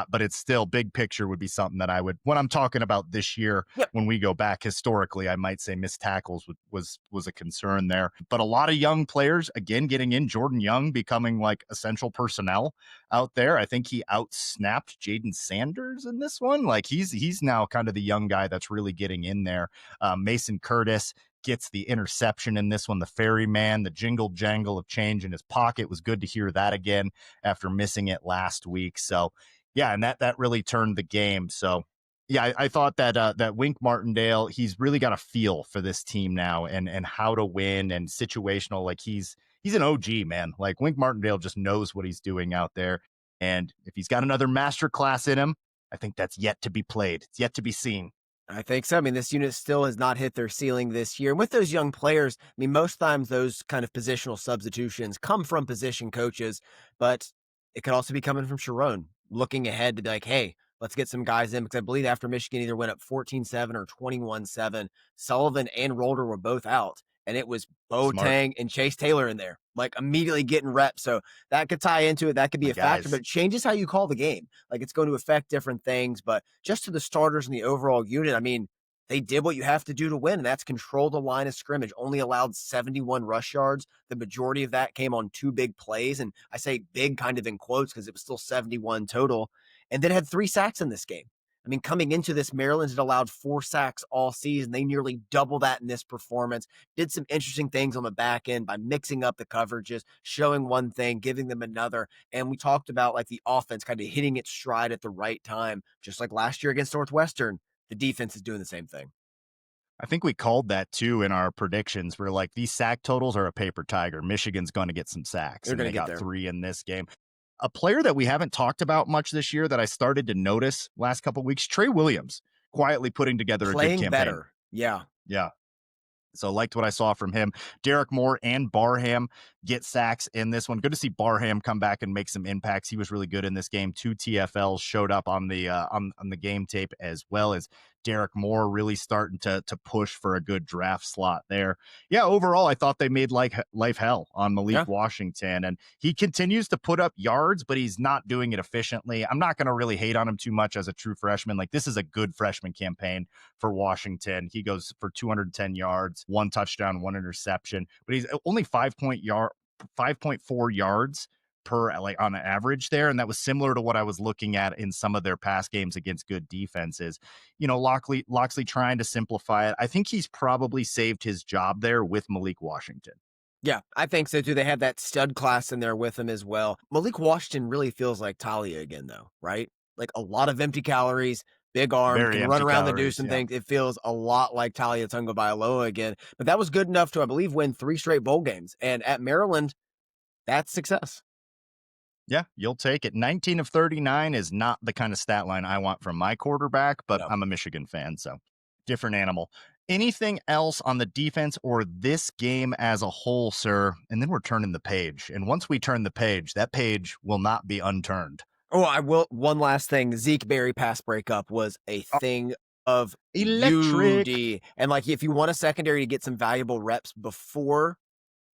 but it's still big picture would be something that I would, when I'm talking about this year, Yep. when we go back historically, I might say missed tackles was a concern there. But a lot of young players, again, getting in. Jordan Young becoming like essential personnel out there. I think he outsnapped Jaden Sanders in this one. Like he's now kind of the young guy that's really getting in there. Mason Curtis gets the interception in this one. The ferryman, the jingle jangle of change in his pocket was good to hear that again after missing it last week. So yeah, and that really turned the game. So yeah, I thought that that Wink Martindale, he's really got a feel for this team now and how to win and situational. Like he's an OG, man. Like Wink Martindale just knows what he's doing out there. And if he's got another master class in him, I think that's yet to be played. It's yet to be seen. I think so. I mean, this unit still has not hit their ceiling this year. And with those young players, I mean, most times those kind of positional substitutions come from position coaches, but it could also be coming from Sharon looking ahead to be like, hey, let's get some guys in. Because I believe after Michigan either went up 14-7 or 21-7, Sullivan and Rolder were both out. And it was Smart. Boateng and Chase Taylor in there, like immediately getting reps. So that could tie into it. That could be My a factor, but guys. it changes how you call the game. Like it's going to affect different things. But just to the starters and the overall unit, I mean, they did what you have to do to win, and that's control the line of scrimmage. Only allowed 71 rush yards. The majority of that came on 2 big plays. And I say big kind of in quotes because it was still 71 total. And then had 3 sacks in this game. I mean, coming into this, Maryland had allowed 4 sacks all season. They nearly double that in this performance. Did some interesting things on the back end by mixing up the coverages, showing one thing, giving them another. And we talked about like the offense kind of hitting its stride at the right time, just like last year against Northwestern. The defense is doing the same thing. I think we called that too in our predictions. We're like, these sack totals are a paper tiger. Michigan's going to get some sacks, They're and going they to get got there. 3 in this game. A player that we haven't talked about much this year that I started to notice last couple of weeks, Trey Williams, quietly putting together a good Playing campaign. better. Yeah. Yeah. So liked what I saw from him. Derek Moore and Barham get sacks in this one. Good to see Barham come back and make some impacts. He was really good in this game. 2 TFLs showed up on the on the game tape, as well as Derek Moore really starting to push for a good draft slot there. Yeah, overall I thought they made life hell on Yeah. Malik Washington, and he continues to put up yards, but he's not doing it efficiently. I'm not going to really hate on him too much as a true freshman. Like this is a good freshman campaign for Washington. He goes for 210 yards, 1 touchdown, 1 interception, but he's only 5.4 yards per like on average there, and that was similar to what I was looking at in some of their past games against good defenses. You know, Loxley trying to simplify it. I think he's probably saved his job there with Malik Washington. Yeah, I think so too. They have that stud class in there with him as well. Malik Washington really feels like Talia again, though, right? Like a lot of empty calories, big arm, Very can run empty around and do calories. some Yeah. things. It feels a lot like Talia Tunga Bailoa again. But that was good enough to, I believe, win 3 straight bowl games. And at Maryland, that's success. Yeah, you'll take it. 19 of 39 is not the kind of stat line I want from my quarterback, but No. I'm a Michigan fan, so different animal. Anything else on the defense or this game as a whole, sir? And then we're turning the page. And once we turn the page, that page will not be unturned. Oh, I will. One last thing. Zeke Berry pass breakup was a Oh, thing of electric. beauty. And like, if you want a secondary to get some valuable reps before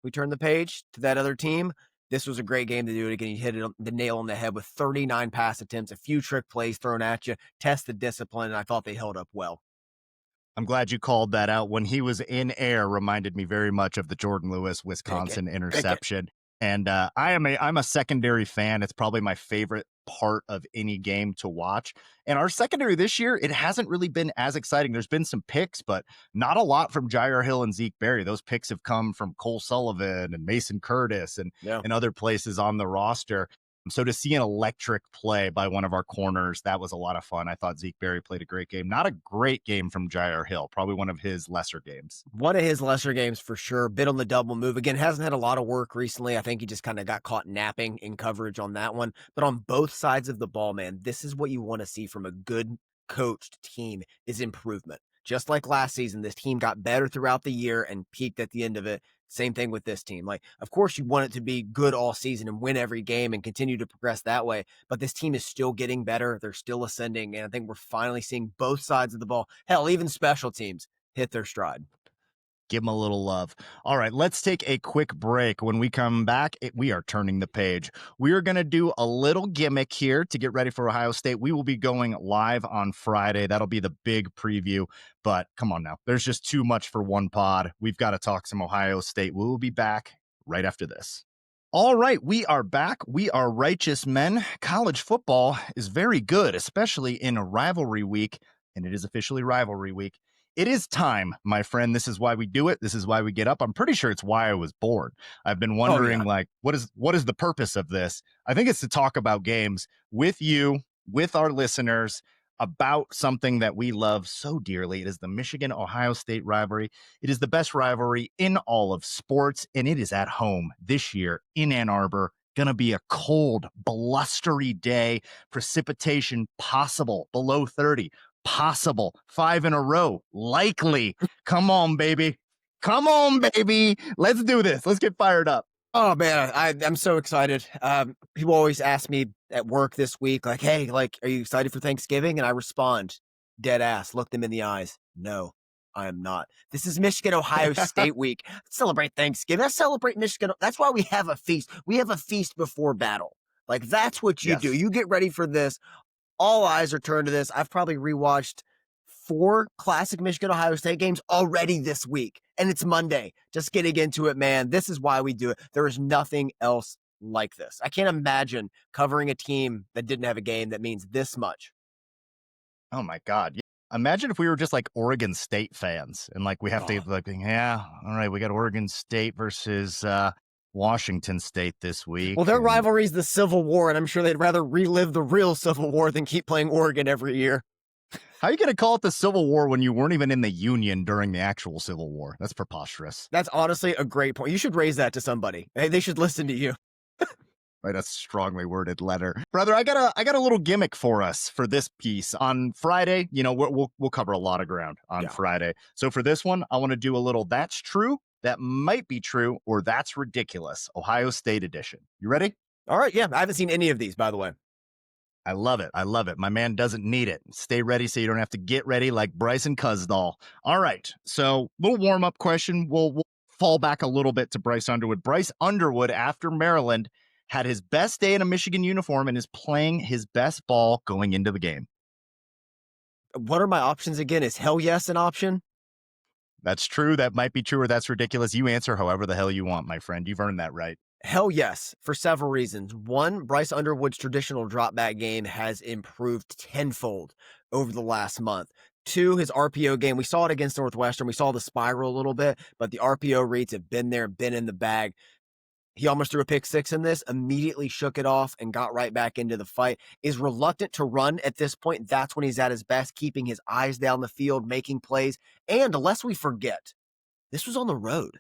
we turn the page to that other team, this was a great game to do it again. You hit it the nail on the head with 39 pass attempts, a few trick plays thrown at you, test the discipline, and I thought they held up well. I'm glad you called that out. When he was in air, reminded me very much of the Jordan Lewis Pick it, Wisconsin pick it. interception. And I'm a secondary fan. It's probably my favorite part of any game to watch. And our secondary this year, it hasn't really been as exciting. There's been some picks, but not a lot from Jair Hill and Zeke Berry. Those picks have come from Cole Sullivan and Mason Curtis Yeah. and other places on the roster. So to see an electric play by one of our corners, that was a lot of fun. I thought Zeke Berry played a great game. Not a great game from Jair Hill, probably one of his lesser games. One of his lesser games for sure. Bit on the double move. Again, hasn't had a lot of work recently. I think he just kind of got caught napping in coverage on that one. But on both sides of the ball, man, this is what you want to see from a good coached team is improvement. Just like last season, this team got better throughout the year and peaked at the end of it. Same thing with this team. Like, of course, you want it to be good all season and win every game and continue to progress that way. But this team is still getting better. They're still ascending. And I think we're finally seeing both sides of the ball. Hell, even special teams hit their stride. Give them a little love. All right, let's take a quick break. When we come back, we are turning the page. We are going to do a little gimmick here to get ready for Ohio State. We will be going live on Friday. That'll be the big preview. But come on now, there's just too much for one pod. We've got to talk some Ohio State. We will be back right after this. All right, we are back. We are righteous men. College football is very good, especially in a rivalry week, and it is officially rivalry week. It is time, my friend. This is why we do it. This is why we get up. I'm pretty sure it's why I was born. I've been Oh yeah. wondering, like, what is the purpose of this? I think it's to talk about games with you, with our listeners, about something that we love so dearly. It is the Michigan Ohio State rivalry. It is the best rivalry in all of sports, and it is at home this year in Ann Arbor. Gonna be a cold, blustery day. Precipitation possible below 30. Possible 5 in a row. Likely. Come on, baby. Come on, baby. Let's do this. Let's get fired up. Oh man, I'm so excited. People always ask me at work this week, like, "Hey, like, are you excited for Thanksgiving?" And I respond, dead ass, look them in the eyes. No, I am not. This is Michigan Ohio State week. Let's celebrate Thanksgiving. Let's celebrate Michigan. That's why we have a feast. We have a feast before battle. Like that's what you do. Yes. You get ready for this. All eyes are turned to this. I've probably rewatched 4 classic Michigan Ohio State games already this week, and it's Monday. Just getting into it, man. This is why we do it. There is nothing else like this. I can't imagine covering a team that didn't have a game that means this much. Oh my God. Yeah. Imagine if we were just like Oregon State fans and like we have to Oh. like, yeah, all right, we got Oregon State versus Washington State this week. Well, their And rivalry is the Civil War, and I'm sure they'd rather relive the real Civil War than keep playing Oregon every year. how are you going to call it the Civil War when you weren't even in the Union during the actual Civil War? That's preposterous. That's honestly a great point. You should raise that to somebody. Hey, they should listen to you. Right, a strongly worded letter, brother. I got a little gimmick for us for this piece on Friday. You know, we'll cover a lot of ground on Yeah. Friday. So for this one, I want to do a little "that's true," "that might be true," or "that's ridiculous." Ohio State edition. You ready? All right. Yeah. I haven't seen any of these, by the way. I love it. I love it. My man doesn't need it. Stay ready so you don't have to get ready like Bryson Cusdall. All right. So, little warm up question. We'll fall back a little bit to Bryce Underwood. Bryce Underwood, after Maryland, had his best day in a Michigan uniform and is playing his best ball going into the game. What are my options again? Is hell yes an option? That's true. That might be true, or that's ridiculous. You answer however the hell you want, my friend. You've earned that right. Hell yes, for several reasons. One, Bryce Underwood's traditional drop back game has improved tenfold over the last month. Two, his RPO game, we saw it against Northwestern. We saw the spiral a little bit, but the RPO reads have been there, been in the bag. He almost threw a pick 6 in this, immediately shook it off and got right back into the fight. Is reluctant to run at this point. That's when he's at his best, keeping his eyes down the field, making plays. And lest we forget, this was on the road.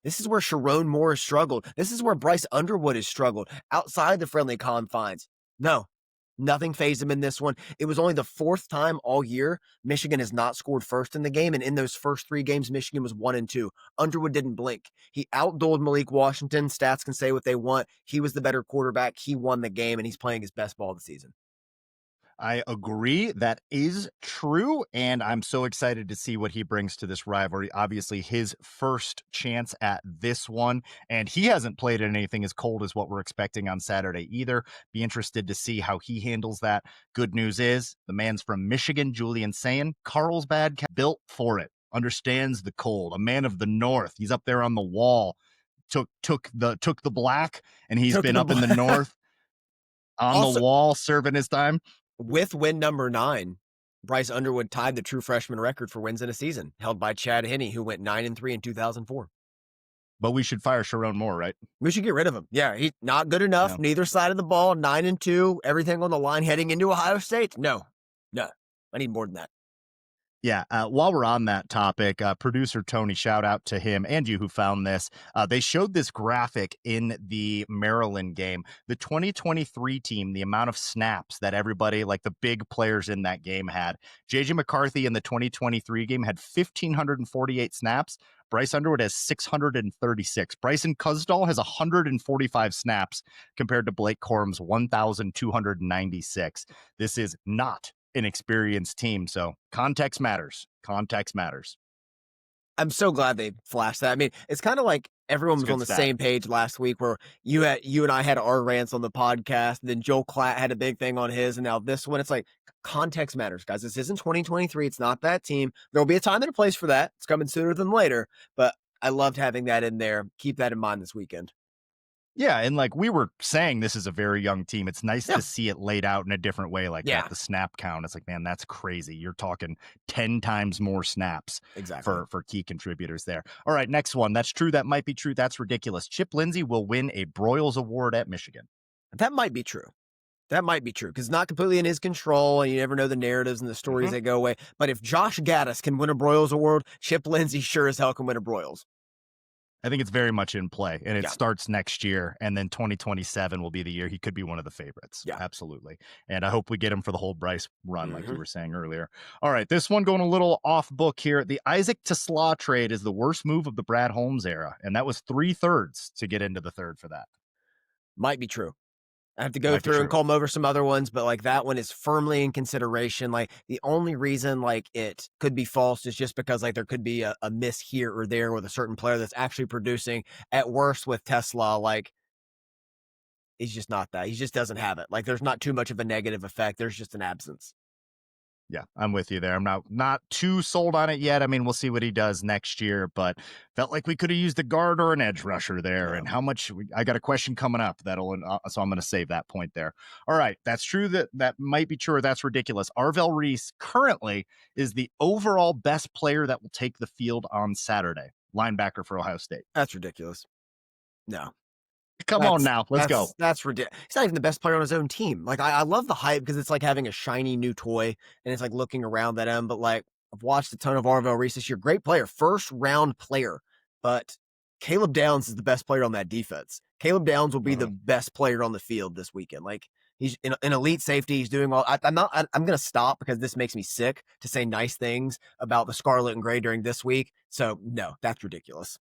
This is where Sharon Moore has struggled. This is where Bryce Underwood has struggled outside the friendly confines. No, Nothing phased him in this one. It was only the fourth time all year Michigan has not scored first in the game, and in those first 3 games, Michigan was 1-2. Underwood didn't blink. He outdueled Malik Washington. Stats can say what they want. He was the better quarterback. He won the game, and he's playing his best ball of the season. I agree. That is true. And I'm so excited to see what he brings to this rivalry. Obviously, his first chance at this one. And he hasn't played in anything as cold as what we're expecting on Saturday either. Be interested to see how he handles that. Good news is the man's from Michigan, Julian saying Carlsbad built for it, understands the cold, a man of the North. He's up there on the wall. Took the black, and he's been up in the North on the Also, wall serving his time. with win number 9, Bryce Underwood tied the true freshman record for wins in a season, held by Chad Henne, who went 9-3 in 2004. But we should fire Sharon Moore, right? We should get rid of him. Yeah, he's not good enough. No. Neither side of the ball, 9-2, everything on the line heading into Ohio State. No, I need more than that. Yeah. While we're on that topic, producer Tony, shout out to him and you who found this. They showed this graphic in the Maryland game. The 2023 team, the amount of snaps that everybody, like the big players in that game had. JJ McCarthy in the 2023 game had 1,548 snaps. Bryce Underwood has 636. Bryson Cusdall has 145 snaps compared to Blake Corum's 1,296. This is not an experienced team. So context matters. Context matters. I'm so glad they flashed that. I mean, it's kind of like everyone was on the same page last week where you and I had our rants on the podcast, and then Joel Klatt had a big thing on his, and now this one, it's like context matters, guys. This isn't 2023. It's not that team. There'll be a time and a place for that. It's coming sooner than later, but I loved having that in there. Keep that in mind this weekend. Yeah, and like we were saying, this is a very young team. It's nice to see it laid out in a different way like that. The snap count, it's like, man, that's crazy. You're talking 10 times more snaps for key contributors there. All right, next one. That's true. That might be true. That's ridiculous. Chip Lindsey will win a Broyles Award at Michigan. That might be true. That might be true because it's not completely in his control, and you never know the narratives and the stories that go away. But if Josh Gaddis can win a Broyles Award, Chip Lindsey sure as hell can win a Broyles. I think it's very much in play, and it starts next year, and then 2027 will be the year he could be one of the favorites. Yeah, absolutely. And I hope we get him for the whole Bryce run, like you were saying earlier. All right, this one going a little off book here. The Isaac Tesla trade is the worst move of the Brad Holmes era, and that was 3/3 to get into the third for that. Might be true. I have to go through and comb over some other ones, but like that one is firmly in consideration. Like the only reason like it could be false is just because like there could be a miss here or there with a certain player that's actually producing. At worst with Tesla, like he's just not that. He just doesn't have it. Like there's not too much of a negative effect. There's just an absence. Yeah, I'm with you there. I'm not too sold on it yet. I mean, we'll see what he does next year, but felt like we could have used a guard or an edge rusher there. And how much I got a question coming up so I'm going to save that point there. All right, that's true. That might be true, or that's ridiculous. Arvell Reese currently is the overall best player that will take the field on Saturday. Linebacker for Ohio State. That's ridiculous. No. Come on now, let's go. That's ridiculous. He's not even the best player on his own team. Like I love the hype because it's like having a shiny new toy and it's like looking around at him. But like I've watched a ton of Arvell Reese this year. Great player, first round player. But Caleb Downs is the best player on that defense. Caleb Downs will be the best player on the field this weekend. Like he's an elite safety. He's doing all. I'm going to stop because this makes me sick to say nice things about the Scarlet and Gray during this week. So no, that's ridiculous.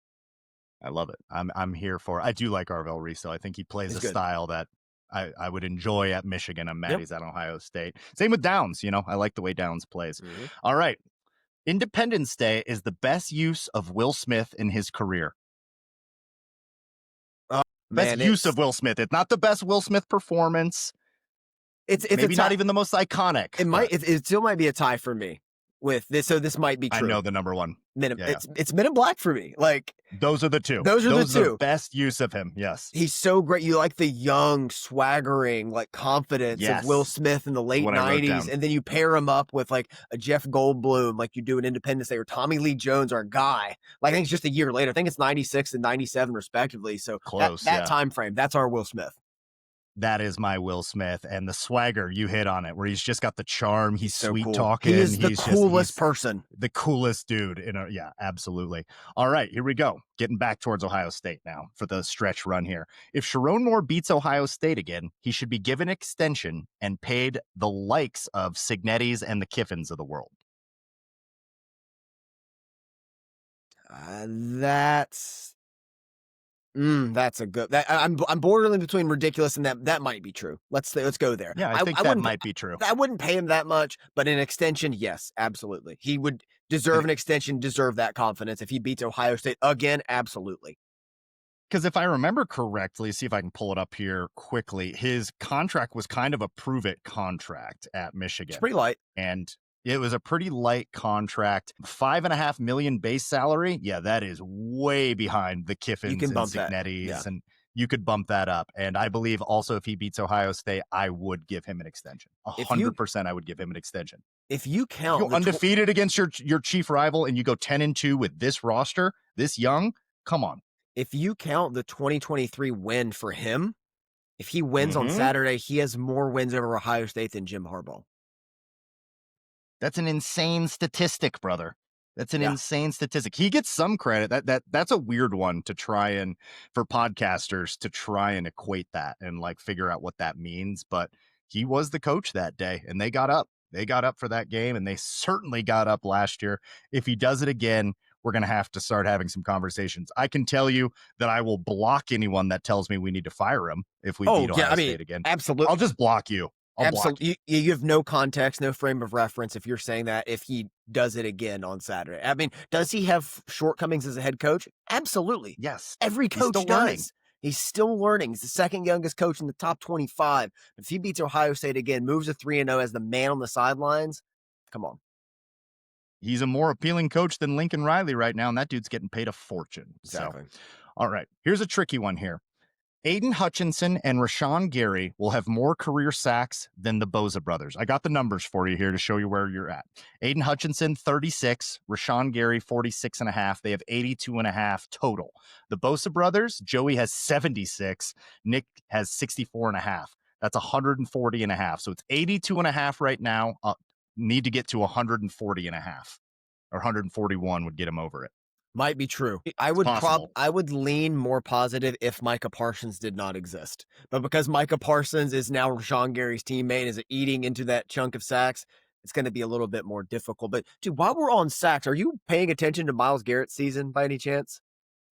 I love it. I'm here for it. I do like Arvell Reese, though. I think he plays a style that I would enjoy at Michigan. I'm mad he's at Ohio State. Same with Downs. I like the way Downs plays. All right. Independence Day is the best use of Will Smith in his career. Best use of Will Smith. It's not the best Will Smith performance. It's maybe not even the most iconic. It still might be a tie for me with this. So this might be true. I know the number one. It's Men in Black for me. Like those are the two. Those are the best use of him. Yes, he's so great. You like the young, swaggering, like confidence of Will Smith in the late '90s, and then you pair him up with like a Jeff Goldblum, like you do in Independence Day, or Tommy Lee Jones, or a guy. Like I think it's just a year later. I think it's '96 and '97 respectively. So close. That time frame. That's our Will Smith. That is my Will Smith, and the swagger, you hit on it, where he's just got the charm. He's He's so sweet cool. He talking. is the coolest He's person. the coolest dude. Yeah, absolutely. All right, here we go. Getting back towards Ohio State now for the stretch run here. If Sharon Moore beats Ohio State again, he should be given extension and paid the likes of Signetti's and the Kiffins of the world. That's a good. I'm bordering between ridiculous and that might be true. Let's go there. Yeah, I think I that wouldn't might be true. I wouldn't pay him that much, but an extension, yes, absolutely. He would deserve an extension, deserve that confidence. If he beats Ohio State again, absolutely. Because if I remember correctly, see if I can pull it up here quickly, his contract was kind of a prove it contract at Michigan. It's pretty light. And it was a pretty light contract. $5.5 million base salary. Yeah, that is way behind the Kiffins and Signetti's. Yeah. And you could bump that up. And I believe also if he beats Ohio State, I would give him an extension. 100% I would give him an extension. If you count you go undefeated against your chief rival and you go 10-2 with this roster, this young, come on. If you count the 2023 win for him, if he wins on Saturday, he has more wins over Ohio State than Jim Harbaugh. That's an insane statistic, brother. That's an insane statistic. He gets some credit. That's a weird one to try and for podcasters to try and equate that and like figure out what that means. But he was the coach that day and they got up. They got up for that game and they certainly got up last year. If he does it again, we're going to have to start having some conversations. I can tell you that I will block anyone that tells me we need to fire him if we beat Ohio State again. Absolutely. I'll just block you. Absolutely. You have no context, no frame of reference if you're saying that if he does it again on Saturday. I mean, does he have shortcomings as a head coach? Absolutely. Yes. Every coach does. Learning. He's still learning. He's the second youngest coach in the top 25. If he beats Ohio State again, moves to 3-0 as the man on the sidelines, come on. He's a more appealing coach than Lincoln Riley right now, and that dude's getting paid a fortune. Exactly. So, all right, here's a tricky one here. Aiden Hutchinson and Rashawn Gary will have more career sacks than the Bosa brothers. I got the numbers for you here to show you where you're at. Aiden Hutchinson, 36. Rashawn Gary, 46.5. They have 82.5 total. The Bosa brothers, Joey has 76. Nick has 64.5. That's 140.5. So it's 82.5 right now. Need to get to 140.5 or 141 would get him over it. Might be true. I would lean more positive if Micah Parsons did not exist. But because Micah Parsons is now Rashawn Gary's teammate, is eating into that chunk of sacks, it's going to be a little bit more difficult. But dude, while we're on sacks, are you paying attention to Myles Garrett's season by any chance?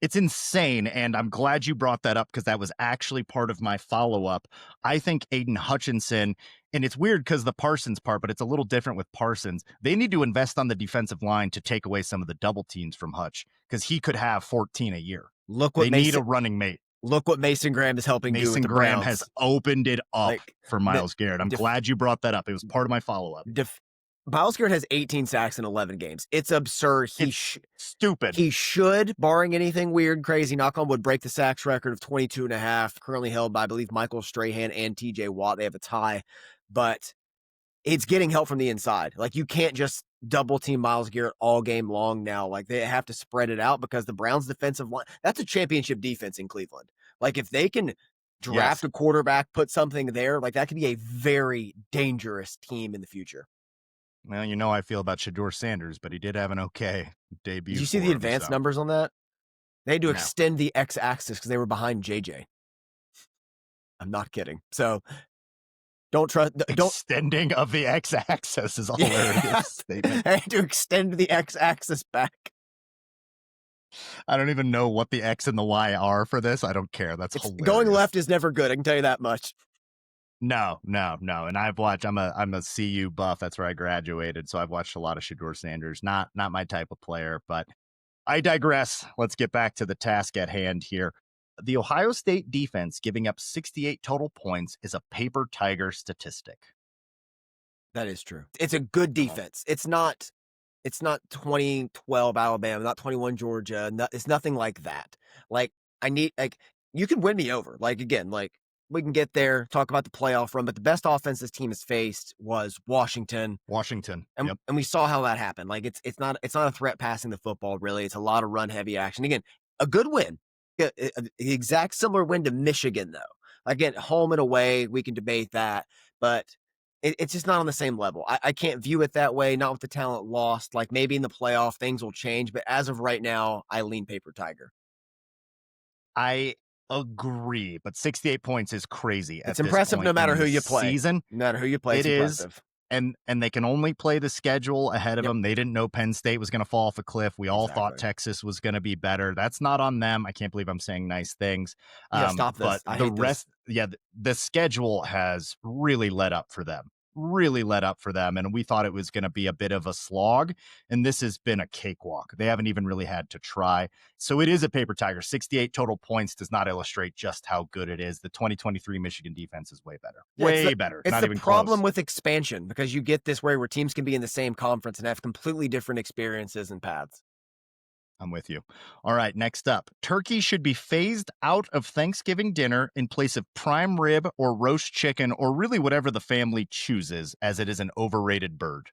It's insane, and I'm glad you brought that up because that was actually part of my follow-up. I think Aiden Hutchinson, and it's weird because the Parsons part, but it's a little different with Parsons. They need to invest on the defensive line to take away some of the double teams from Hutch because he could have 14 a year. They need a running mate. Look what Mason Graham is helping do with the Browns. Mason Graham has opened it up for Myles Garrett. I'm glad you brought that up. It was part of my follow-up. Myles Garrett has 18 sacks in 11 games. It's absurd. Stupid. He should, barring anything weird, crazy, knock on wood, break the sacks record of 22.5, currently held by, I believe, Michael Strahan and TJ Watt. They have a tie, but it's getting help from the inside. Like, you can't just double team Myles Garrett all game long now. Like, they have to spread it out because the Browns' defensive line, that's a championship defense in Cleveland. Like, if they can draft a quarterback, put something there, like, that could be a very dangerous team in the future. Well, you know how I feel about Shedeur Sanders, but he did have an okay debut. Did you see the advanced numbers on that? They had to extend the x-axis because they were behind JJ. I'm not kidding. So don't trust. Extending of the x-axis is a hilarious statement. I had to extend the x-axis back. I don't even know what the X and the Y are for this. I don't care. That's hilarious. Going left is never good. I can tell you that much. No. And I've watched, I'm a CU buff. That's where I graduated. So I've watched a lot of Shedeur Sanders. Not my type of player, but I digress. Let's get back to the task at hand here. The Ohio State defense giving up 68 total points is a paper tiger statistic. That is true. It's a good defense. It's not 2012 Alabama, not 21 Georgia. It's nothing like that. Like, you can win me over. Like, again, like, we can get there, talk about the playoff run, but the best offense this team has faced was Washington. And we saw how that happened. Like, it's not a threat passing the football, really. It's a lot of run heavy action. Again, a good win. The exact similar win to Michigan, though. Again, home and away, we can debate that, but it's just not on the same level. I can't view it that way, not with the talent lost. Like maybe in the playoff, things will change, but as of right now, I lean paper tiger. I agree, but 68 points is crazy It's at this impressive no point matter in who the you play. season. No matter who you play, It it's is, impressive. and they can only play the schedule ahead of Yep, them. They didn't know Penn State was going to fall off a cliff. We all thought exactly. Texas was going to be better. That's not on them. I can't believe I'm saying nice things. Yeah, stop But this. I the hate this. rest, yeah, the schedule has really let up for them. Really let up for them. And we thought it was going to be a bit of a slog. And this has been a cakewalk. They haven't even really had to try. So it is a paper tiger. 68 total points does not illustrate just how good it is. The 2023 Michigan defense is way better. Yeah, Way better. it's Not the even problem close. with expansion because you get this where teams can be in the same conference and have completely different experiences and paths. I'm with you. All right, next up. Turkey should be phased out of Thanksgiving dinner in place of prime rib or roast chicken or really whatever the family chooses, as it is an overrated bird.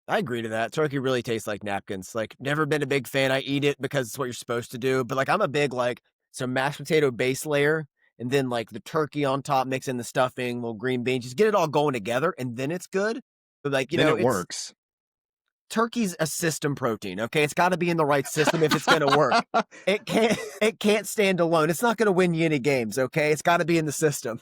I agree to that. Turkey really tastes like napkins. Like, never been a big fan. I eat it because it's what you're supposed to do. But like, I'm a big like some mashed potato base layer, and then like the turkey on top, mix in the stuffing, little green beans, just get it all going together, and then it's good. But like, Then it it's works. turkey's a system protein. Okay, it's got to be in the right system if it's going to work. It can't. It can't stand alone. It's not going to win you any games. Okay, it's got to be in the system.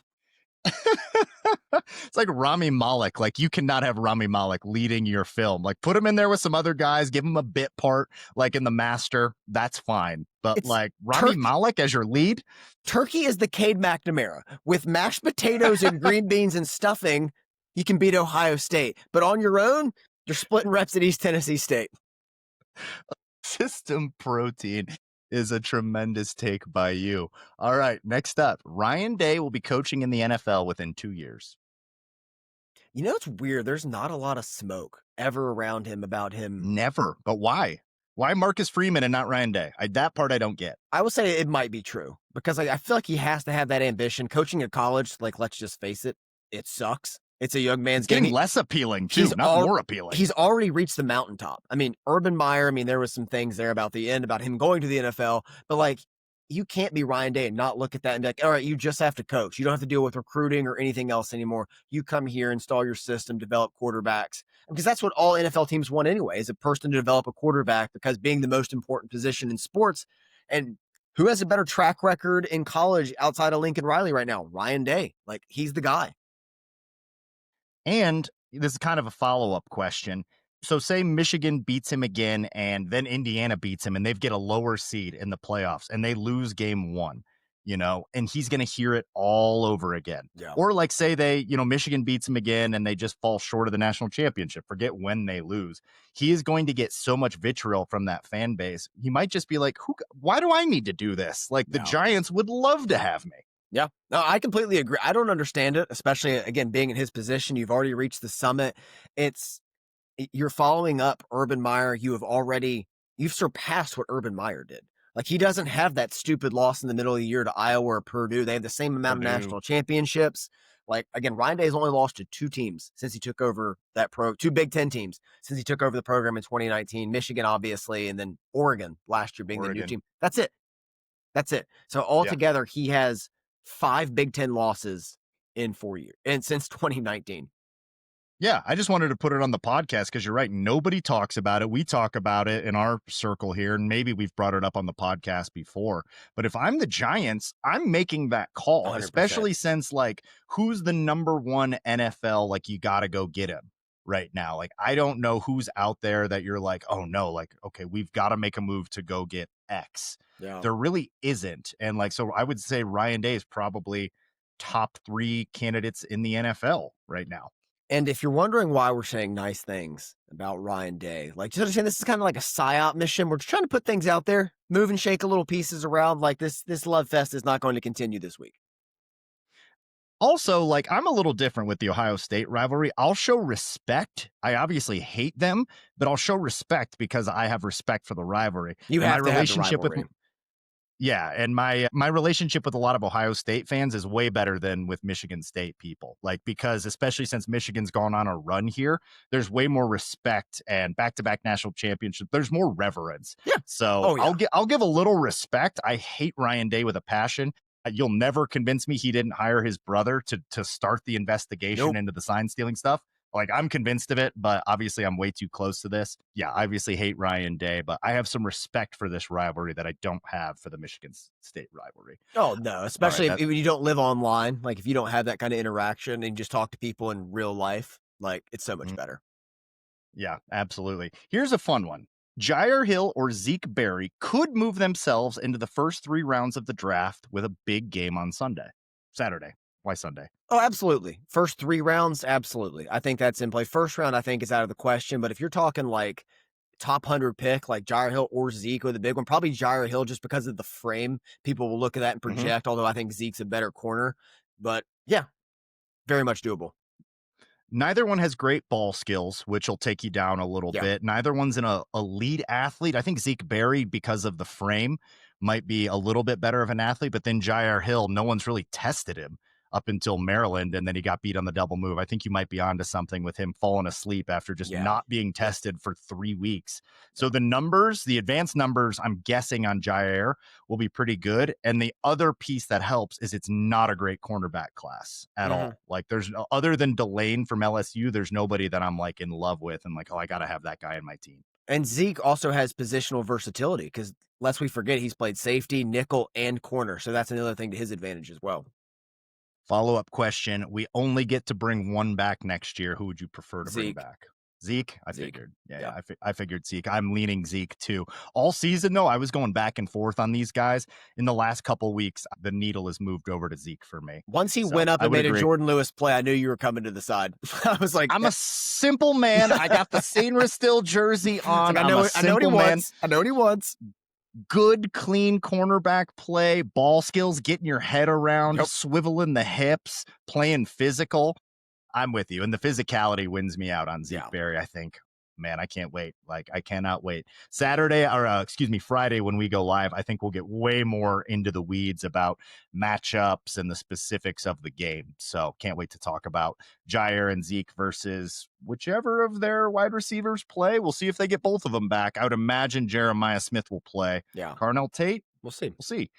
It's like Rami Malek. Like, you cannot have Rami Malek leading your film. Like, put him in there with some other guys, give him a bit part, like in The Master. That's fine. But It's like Rami turkey. Malek as your lead, Turkey is the Cade McNamara. With mashed potatoes and green beans and stuffing, you can beat Ohio State. But on your own, you're splitting reps at East Tennessee State. system protein is a tremendous take by you. All right, next up. Ryan Day will be coaching in the NFL within 2 years. You know, it's weird. There's not a lot of smoke ever around him about him. Never. But why? Why Marcus Freeman and not Ryan Day? That part I don't get. I would say it might be true because I feel like he has to have that ambition. Coaching at college, like, let's just face it, it sucks. It's a young man's It's game. getting less appealing too, He's not more appealing. he's already reached the mountaintop. I mean, Urban Meyer, I mean, there was some things there about the end about him going to the NFL, but like you can't be Ryan Day and not look at that and be like, all right, you just have to coach. You don't have to deal with recruiting or anything else anymore. You come here, install your system, develop quarterbacks. Because that's what all NFL teams want anyway, is a person to develop a quarterback because being the most important position in sports. And who has a better track record in college outside of Lincoln Riley right now? Ryan Day. Like, he's the guy. And this is kind of a follow-up question. So say Michigan beats him again and then Indiana beats him and they get a lower seed in the playoffs and they lose game one, and he's going to hear it all over again. Yeah. Or like say Michigan beats him again and they just fall short of the national championship. Forget when they lose. He is going to get so much vitriol from that fan base. He might just be like, why do I need to do this? Like the Giants would love to have me. Yeah, no, I completely agree. I don't understand it, especially again being in his position. You've already reached the summit. You're following up Urban Meyer. You've surpassed what Urban Meyer did. Like, he doesn't have that stupid loss in the middle of the year to Iowa or Purdue. They have the same amount of national championships. Like, again, Ryan Day has only lost to two teams since he took over two Big Ten teams since he took over the program in 2019. Michigan, obviously, and then Oregon last year being the new team. That's it. That's it. So altogether, he has 5 Big Ten losses in 4 years and since 2019. Yeah, I just wanted to put it on the podcast because you're right. Nobody talks about it. We talk about it in our circle here, and maybe we've brought it up on the podcast before. But if I'm the Giants, I'm making that call, 100%. especially since like who's the number one NFL, like you got to go get him right now. Like, I don't know who's out there that you're like, oh no, like, okay, we've got to make a move to go get X. Yeah. There really isn't. And like, so I would say Ryan Day is probably top 3 candidates in the NFL right now. And if you're wondering why we're saying nice things about Ryan Day, like, just understand this is kind of like a psyop mission. We're just trying to put things out there, move and shake a little pieces around. Like, this love fest is not going to continue this week. Also, like, I'm a little different with the Ohio State rivalry. I'll show respect. I obviously hate them, but I'll show respect because I have respect for the rivalry. You and have my to relationship have the rivalry. and my relationship with a lot of Ohio State fans is way better than with Michigan State people. Like, because especially since Michigan's gone on a run here, there's way more respect and back-to-back national championship. There's more reverence. Yeah. So Oh, yeah. I'll give a little respect. I hate Ryan Day with a passion. You'll never convince me he didn't hire his brother to start the investigation Nope. into the sign stealing stuff. Like, I'm convinced of it, but obviously I'm way too close to this. Yeah, I obviously hate Ryan Day, but I have some respect for this rivalry that I don't have for the Michigan State rivalry. Oh, no, All right, especially if you don't live online, like, if you don't have that kinda interaction and just talk to people in real life, like, it's so much mm, better. yeah, absolutely. Here's a fun one. Jair Hill or Zeke Berry could move themselves into the first 3 rounds of the draft with a big game on Saturday. Why Sunday? Oh, absolutely. First 3 rounds, absolutely. I think that's in play. First round, I think, is out of the question, but if you're talking, like, top 100 pick, like Jair Hill or Zeke or the big one, probably Jair Hill just because of the frame. People will look at that and Mhm. project, although I think Zeke's a better corner. But, yeah, very much doable. Neither one has great ball skills, which will take you down a little Yeah. bit. Neither one's an elite athlete. I think Zeke Berry, because of the frame, might be a little bit better of an athlete. But then Jair Hill, no one's really tested him up until Maryland, and then he got beat on the double move. I think you might be onto something with him falling asleep after just Yeah. not being Yeah. tested for 3 weeks. So Yeah. the numbers, the advanced numbers, I'm guessing on Jair will be pretty good. And the other piece that helps is it's not a great cornerback class at Mhm. all. Like, there's other than Delane from LSU, there's nobody that I'm like in love with and like, oh, I got to have that guy in my team. And Zeke also has positional versatility because lest we forget, he's played safety, nickel, and corner. So that's another thing to his advantage as well. Follow up question. We only get to bring one back next year. Who would you prefer to bring Zeke. back? Zeke? I Zeke. figured. Yeah, Yeah. yeah. I figured Zeke. I'm leaning Zeke too. All season, though, I was going back and forth on these guys. In the last couple weeks, the needle has moved over to Zeke for me. Once he So went up I and would made a agree. Jordan Lewis play, I knew you were coming to the side. I was like, I'm a simple man. I got the Saint Still jersey it's like on. I'm a I know what he simple man. wants. I know what he wants. Good, clean cornerback play, ball skills, getting your head around, Yep. swiveling the hips, playing physical. I'm with you. And the physicality wins me out on Zeke Yeah. Berry, I think. Man, I can't wait. Like, I cannot wait. Saturday, or excuse me, Friday, when we go live, I think we'll get way more into the weeds about matchups and the specifics of the game. So can't wait to talk about Jair and Zeke versus whichever of their wide receivers play. We'll see if they get both of them back. I would imagine Jeremiah Smith will play. Yeah. Carnell Tate, We'll see. we'll see.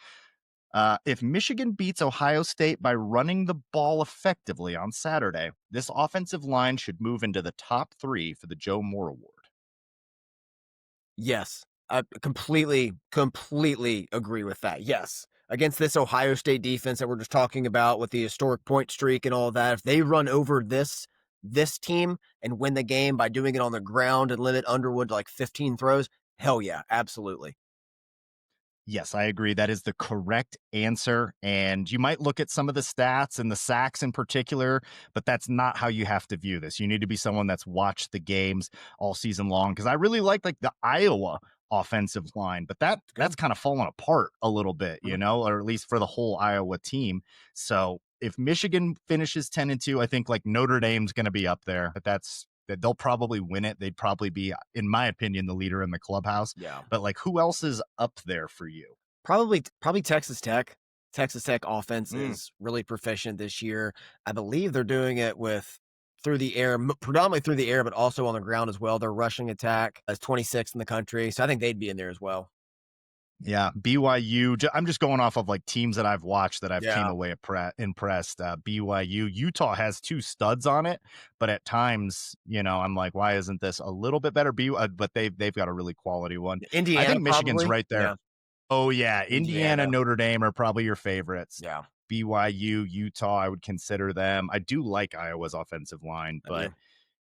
If Michigan beats Ohio State by running the ball effectively on Saturday, this offensive line should move into the top 3 for the Joe Moore Award. Yes. I completely agree with that. Yes. Against this Ohio State defense that we're just talking about with the historic point streak and all that, if they run over this team and win the game by doing it on the ground and limit Underwood to like 15 throws, hell yeah, absolutely. Yes, I agree. That is the correct answer. And you might look at some of the stats and the sacks in particular, but that's not how you have to view this. You need to be someone that's watched the games all season long. Because I really like the Iowa offensive line, but that's Good. kind of fallen apart a little bit, Mhm. or at least for the whole Iowa team. So if Michigan finishes 10-2, I think like Notre Dame's going to be up there. But that they'll probably win it. They'd probably be, in my opinion, the leader in the clubhouse. Yeah. But like, who else is up there for you? Probably Texas Tech. Texas Tech offense Mm. is really proficient this year. I believe they're doing it with through the air, predominantly through the air, but also on the ground as well. Their rushing attack is 26th in the country, so I think they'd be in there as well. Yeah, BYU. I'm just going off of like teams that I've watched that I've came Yeah. away impressed. BYU, Utah has 2 studs on it, but at times, I'm like, why isn't this a little bit better? But they've got a really quality one. I Indiana think Michigan's probably. right there. Yeah. Oh yeah, Indiana, Indiana. Notre Dame are probably your favorites. Yeah. BYU, Utah, I would consider them. I do like Iowa's offensive line, I but do.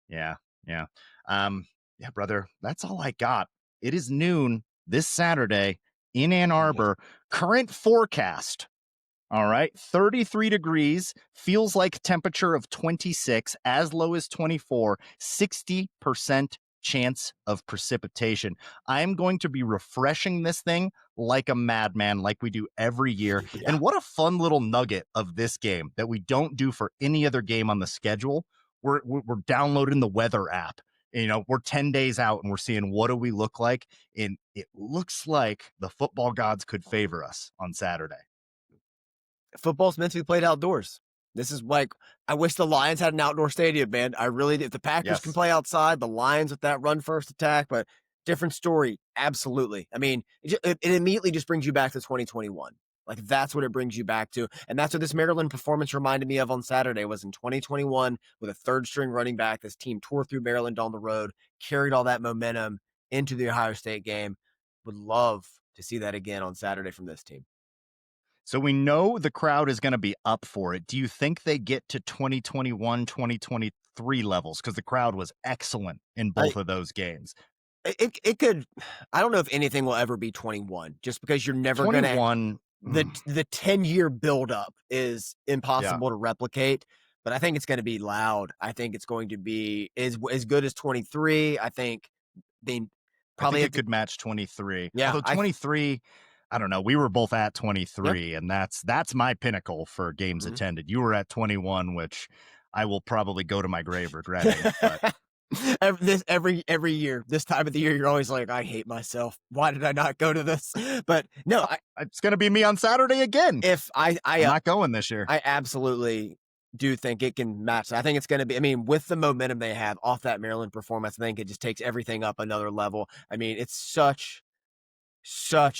yeah, yeah. Yeah, brother, that's all I got. It is noon this Saturday in Ann Yes. Arbor. Current forecast. All right, 33 degrees, feels like temperature of 26, as low as 24, 60% chance of precipitation. I'm going to be refreshing this thing like a madman, like we do every year. Yeah. And what a fun little nugget of this game that we don't do for any other game on the schedule. We're downloading the weather app. We're 10 days out and we're seeing what do we look like. And it looks like the football gods could favor us on Saturday. Football's meant to be played outdoors. This is like I wish the Lions had an outdoor stadium, man. I really did. If the Packers can Yes. play outside, the Lions with that run first attack, but different story. Absolutely. I mean, it immediately just brings you back to 2021. Like, that's what it brings you back to, and that's what this Maryland performance reminded me of on Saturday. Was in 2021 with a third string running back. This team tore through Maryland on the road, carried all that momentum into the Ohio State game. Would love to see that again on Saturday from this team. So we know the crowd is going to be up for it. Do you think they get to 2021, 2023 levels? Because the crowd was excellent in I both of those games. it could. I don't know if anything will ever be 21, just because you're never gonna 21, the 10-year buildup is yeah, impossible to replicate, but I think it's gonna be loud. I think it's going to be as good as 23. I think they I probably think at it the could match 23. yeah, Although 23, I don't know. We were both at yeah. 23, and that's my pinnacle for games Mhm. attended. You were at 21, which I will probably go to my grave regretting. But Every year, this time of the year, you're always like, "I hate myself. Why did I not go to this?" But no, it's going to be me on Saturday again. if I'm not going this year. I absolutely do think it can match. I think it's going to be, I mean, with the momentum they have off that Maryland performance, I think it just takes everything up another level. I mean, it's such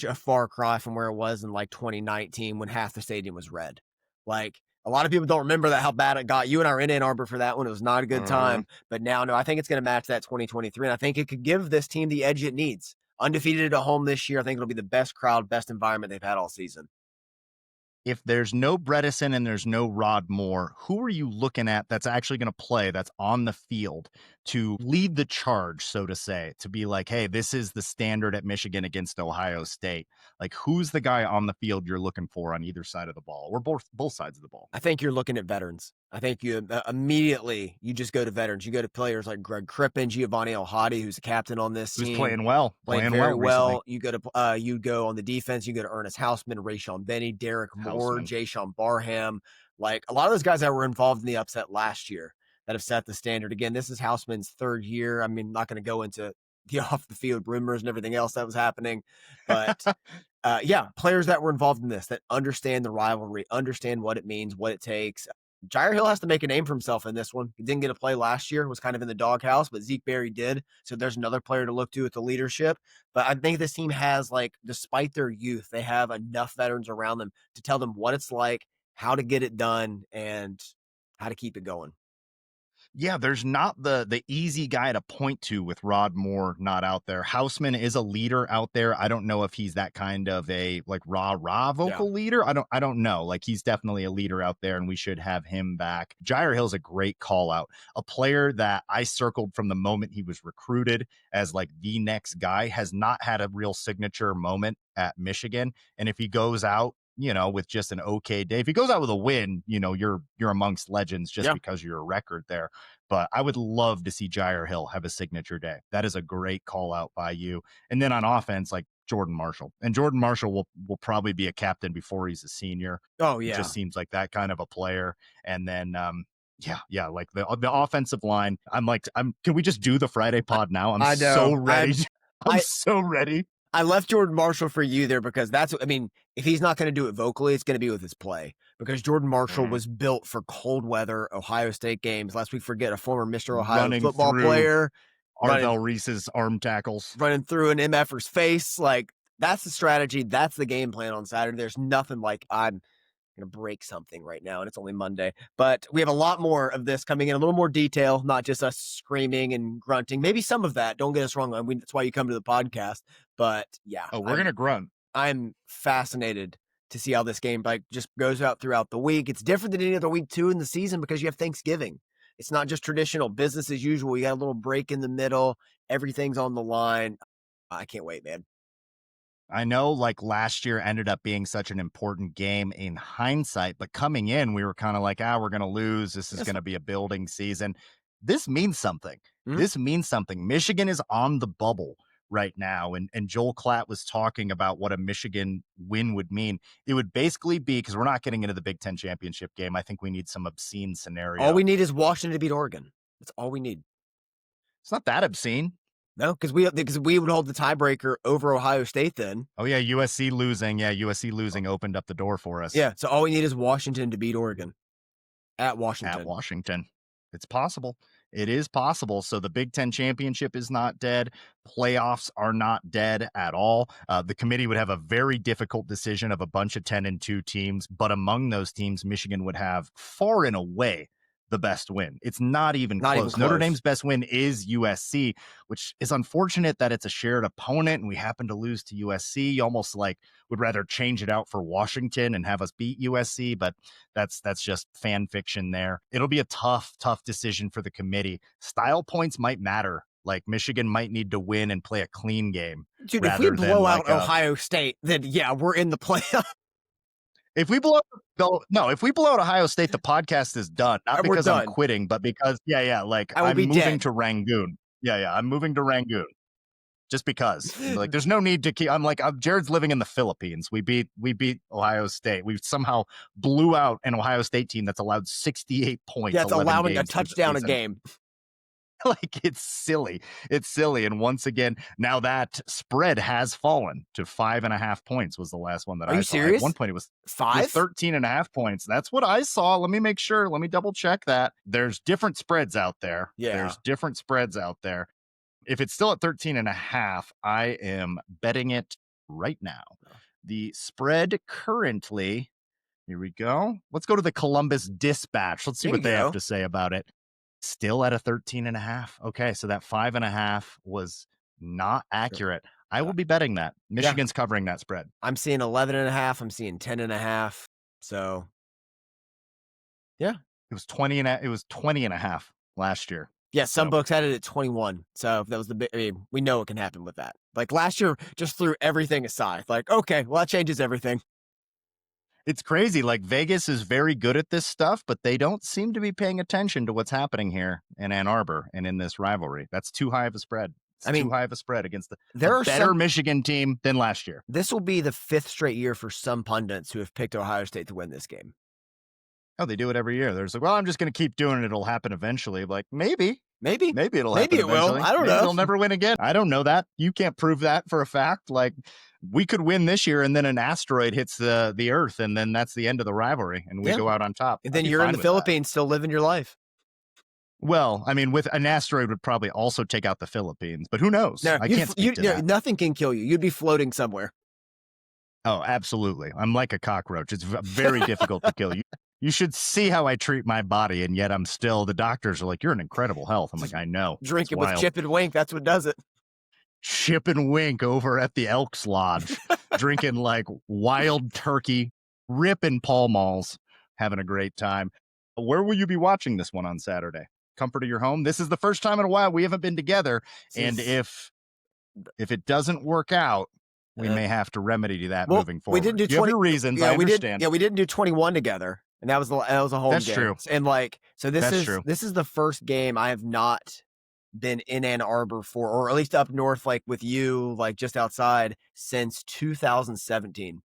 a far cry from where it was in like 2019 when half the stadium was red. Like, a lot of people don't remember that how bad it got. You and I were in Ann Arbor for that one. It was not a good Mhm. time. But now, no, I think it's going to match that 2023. And I think it could give this team the edge it needs. Undefeated at home this year. I think it'll be the best crowd, best environment they've had all season. If there's no Bredesen and there's no Rod Moore, who are you looking at that's actually going to play, that's on the field to lead the charge, so to say, to be like, hey, this is the standard at Michigan against Ohio State? Like, who's the guy on the field you're looking for on either side of the ball, or both sides of the ball? I think you're looking at veterans. I think you immediately you just go to veterans. You go to players like Greg Crippen, Giovanni Elhadi, who's the captain on this Who's team, playing playing very well well. recently? You go on the defense. You go to Ernest Hausman, Rayshon Benny, Derek Moore, Houseman. Jay Sean Barham. Like, a lot of those guys that were involved in the upset last year that have set the standard. Again, this is Hausman's third year. I mean, not going to go into the off the field rumors and everything else that was happening, but yeah, players that were involved in this that understand the rivalry, understand what it means, what it takes. Jair Hill has to make a name for himself in this one. He didn't get a play last year, was kind of in the doghouse, but Zeke Berry did. So there's another player to look to with the leadership. But I think this team has, like, despite their youth, they have enough veterans around them to tell them what it's like, how to get it done, and how to keep it going. Yeah, there's not the easy guy to point to with Rod Moore not out there. Houseman is a leader out there. I don't know if he's that kind of a like rah Yeah. vocal leader. I don't know. Like, he's definitely a leader out there, and we should have him back. Jair Hill's a great call out. A player that I circled from the moment he was recruited as like the next guy, has not had a real signature moment at Michigan. And if he goes out, with just an okay day, if he goes out with a win, you're amongst legends just Yeah. because of your record there. But I would love to see Jair Hill have a signature day. That is a great call out by you. And then on offense, like Jordan Marshall. And Jordan Marshall will probably be a captain before he's a senior. Oh, He yeah. just seems like that kind of a player. And then yeah, like the offensive line. Can we just do the Friday I, pod now? I'm I so know. ready. I'm I, so ready. I left Jordan Marshall for you there because I mean, if he's not going to do it vocally, it's going to be with his play, because Jordan Marshall Mhm. was built for cold weather Ohio State games. Lest we forget, a former Mr. Ohio Running football through player running Arvell Reese's arm tackles. running through an MFer's face. Like, that's the strategy. That's the game plan on Saturday. There's nothing like, I'm going to break something right now, and it's only Monday. But we have a lot more of this coming in, a little more detail, not just us screaming and grunting. Maybe some of that. Don't get us wrong. I mean, that's why you come to the podcast. But yeah, Oh, we're gonna grunt. I'm fascinated to see how this game like just goes out throughout the week. It's different than any other week two in the season because you have Thanksgiving. It's not just traditional business as usual. You got a little break in the middle. Everything's on the line. I can't wait, man. I know, like, last year ended up being such an important game in hindsight, but coming in, we were kind of like, we're going to lose. This is Yes. going to be a building season. This means something. Mhm. This means something. Michigan is on the bubble right now. And Joel Klatt was talking about what a Michigan win would mean. It would basically be, because we're not getting into the Big Ten championship game. I think we need some obscene All scenario. we need is Washington to beat Oregon. That's all we need. It's not that obscene. No, because we would hold the tiebreaker over Ohio State then. Oh, yeah. USC losing. Yeah. USC losing opened up the door for us Yeah. So all we need is Washington to beat Oregon at at Washington. Washington. It's possible. It is possible. So the Big Ten championship is not dead. Playoffs are not dead at all. The committee would have a very difficult decision of a bunch of 10-2 teams, but among those teams, Michigan would have far and away the best win. It's not even Not even close. Notre close. Dame's best win is USC, which is unfortunate that it's a shared opponent and we happen to lose to USC. You almost like would rather change it out for Washington and have us beat USC, but that's just fan fiction there. It'll be a tough decision for the committee. Style points might matter. Like Michigan might need to win and play a clean game Dude, if we rather than blow out like Ohio State, then yeah, we're in the playoff. if we blow if we blow out Ohio State, the podcast is done. Not We're because I'm done. quitting, but because like I will I'm be moving dead. to Rangoon. Yeah, I'm moving to Rangoon. Just because, like, there's no need to keep. I'm like, Jared's living in the Philippines. We beat Ohio State. We somehow blew out an Ohio State team that's allowed 68 points. Yeah, it's 11 allowing a games through the touchdown a season. game. Like, it's silly. It's silly. And once again, now that spread has fallen to 5.5 points was the last one that Are I you saw. serious? At one point, it was 5? 13.5 points. That's what I saw. Let me make sure. Let me double check that. There's different spreads out there. Yeah. There's different spreads out there. If it's still at 13.5, I am betting it right now. The spread currently, here we go. Let's go to the Columbus Dispatch. Let's see There what you they have go. to say about it. Still at a 13.5. Okay, so that 5.5 was not accurate. I will be betting that. Michigan's covering that spread. I'm seeing 11.5. I'm seeing 10.5. So, yeah. It was 20.5 last year. Yeah, some So books had it at 21. So that was the big. I mean, we know what can happen with that. Like last year, just threw everything aside. Like, okay, well, that changes everything. it's crazy. Like Vegas is very good at this stuff, but they don't seem to be paying attention to what's happening here in Ann Arbor and in this rivalry. That's too high of a spread. It's I mean, too high of a spread against there a are better some- Michigan team than last year. This will be the 5th straight year for some pundits who have picked Ohio State to win this game. Oh, they do it every year. There's like, well, I'm just going to keep doing it. It'll happen eventually. Like maybe Maybe it'll Maybe happen it will. eventually. I don't Maybe know. they'll never win again. I don't know that. You can't prove that for a fact. Like we could win this year and then an asteroid hits the earth and then that's the end of the rivalry and we Yeah. go out on top. And I'd then be you're in fine the with that. Philippines still living your life. Well, I mean, with an asteroid would probably also take out the Philippines, but who knows? No, I can't speak to that. Nothing can kill you. You'd be floating somewhere. Oh, absolutely. I'm like a cockroach. It's very difficult to kill you. You should see how I treat my body, and yet I'm still. The doctors are like, "You're in incredible health." I'm like, "I know." Drink It's it with wild. Chip and Wink. That's what does it. Chip and Wink over at the Elks Lodge, drinking like wild turkey, ripping Pall Malls, having a great time. Where will you be watching this one on Saturday? Comfort of your home. This is the first time in a while we haven't been together, and if it doesn't work out, we may have to remedy that moving forward. We didn't do 20 You have your reasons. Yeah, I understand. we didn't do 21 together, and that was a home That's game. true. And like, so That's true. this is the first game I have not been in Ann Arbor for, or at least up north, like with you, like just outside, since 2017.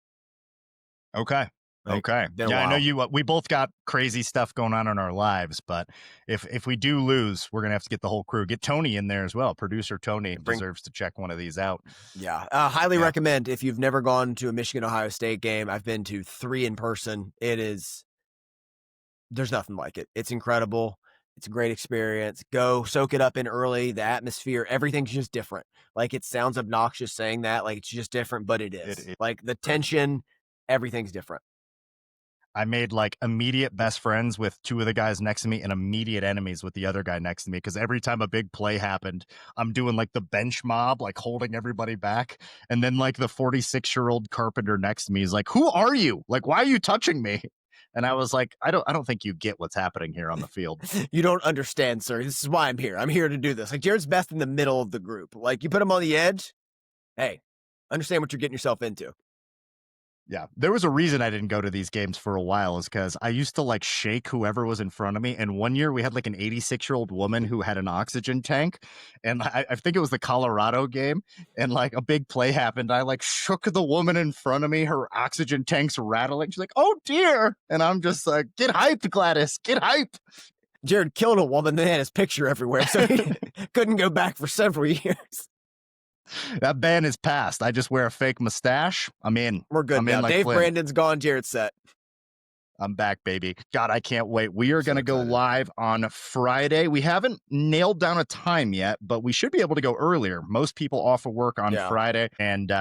Okay. Like, Okay. been a Yeah, I know while. you. We both got crazy stuff going on in our lives, but if we do lose, we're gonna have to get the whole crew. Get Tony in there as well. Producer Tony deserves to check one of these out. Yeah, highly recommend if you've never gone to a Michigan Ohio State game. I've been to 3 in person. There's nothing like it. It's incredible. It's a great experience. Go soak it up in early. The atmosphere, everything's just different. Like it sounds obnoxious saying that, like it's just different, but it is. Like the tension, everything's different. I made like immediate best friends with 2 of the guys next to me and immediate enemies with the other guy next to me. Cause every time a big play happened, I'm doing like the bench mob, like holding everybody back. And then like the 46-year-old carpenter next to me is like, who are you? Like, why are you touching me? And I was like, I don't think you get what's happening here on the field. You don't understand, sir. This is why I'm here. I'm here to do this. Like Jared's best in the middle of the group. Like you put him on the edge. Hey, understand what you're getting yourself into. Yeah, there was a reason I didn't go to these games for a while is because I used to like shake whoever was in front of me. And one year we had like an 86-year-old woman who had an oxygen tank. And I think it was the Colorado game. And like a big play happened. I like shook the woman in front of me. Her oxygen tank's rattling. She's like, oh dear. And I'm just like, get hyped, Gladys, get hype. Jared killed a woman, then had his picture everywhere. So he couldn't go back for several years. That ban is passed. I just wear a fake mustache. I'm in. We're good I'm now. in like Dave Flynn. Brandon's gone. Jared's set. I'm back, baby. God, I can't wait. We are So going to go excited. live on Friday. We haven't nailed down a time yet, but we should be able to go earlier. Most people off of work on Yeah. Friday, and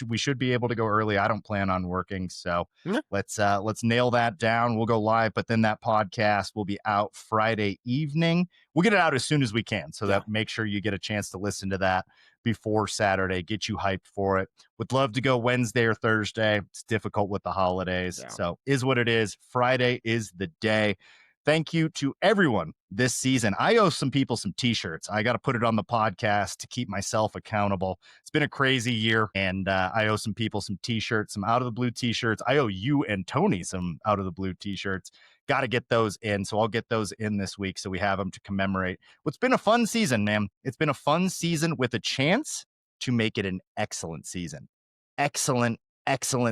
we should be able to go early. I don't plan on working, so Yeah. let's nail that down. We'll go live, but then that podcast will be out Friday evening. We'll get it out as soon as we can, so Yeah. that make sure you get a chance to listen to that before Saturday. Get you hyped for it. Would love to go Wednesday or Thursday. It's difficult with the holidays. Yeah. So is what it is. Friday is the day. Thank you to everyone this season. I owe some people some t-shirts. I got to put it on the podcast to keep myself accountable. It's been a crazy year, and I owe some people some t-shirts, some Out of the Blue t-shirts. I owe you and Tony some Out of the Blue t-shirts. Got to get those in. So I'll get those in this week so we have them to commemorate what's been a fun season, man. It's been a fun season with a chance to make it an excellent season. Excellent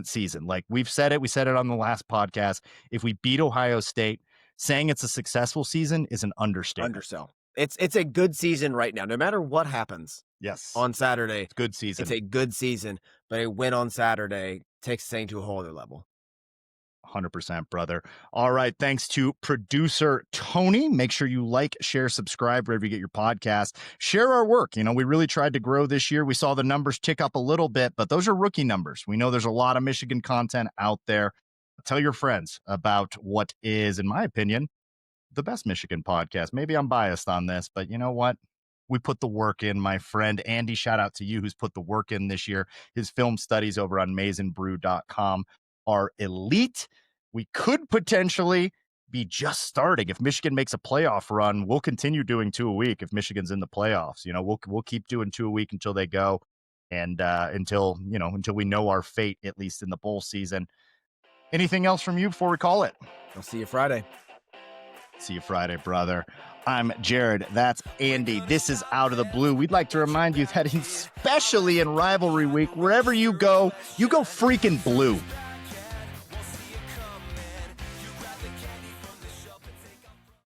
season. Like we said it on the last podcast. If we beat Ohio State, saying it's a successful season is an understatement. Undersell. It's a good season right now. No matter what happens Yes. on Saturday, It's a good season. it's a good season, but a win on Saturday takes things to a whole other level. 100%, brother. All right. Thanks to producer Tony. Make sure you like, share, subscribe wherever you get your podcast. Share our work. You know, we really tried to grow this year. We saw the numbers tick up a little bit, but those are rookie numbers. We know there's a lot of Michigan content out there. Tell your friends about what is, in my opinion, the best Michigan podcast. Maybe I'm biased on this, but you know what? We put the work in, my friend. Andy, shout out to you who's put the work in this year. His film studies over on maizenbrew.com are elite. We could potentially be just starting. If Michigan makes a playoff run, we'll continue doing 2 a week. If Michigan's in the playoffs, you know, we'll keep doing 2 a week until they go, and until we know our fate, at least in the bowl season. Anything else from you before we call it? I'll see you Friday. See you Friday, brother. I'm Jared. That's Andy. This is Out of the Blue. We'd like to remind you that especially in rivalry week, wherever you go freaking blue.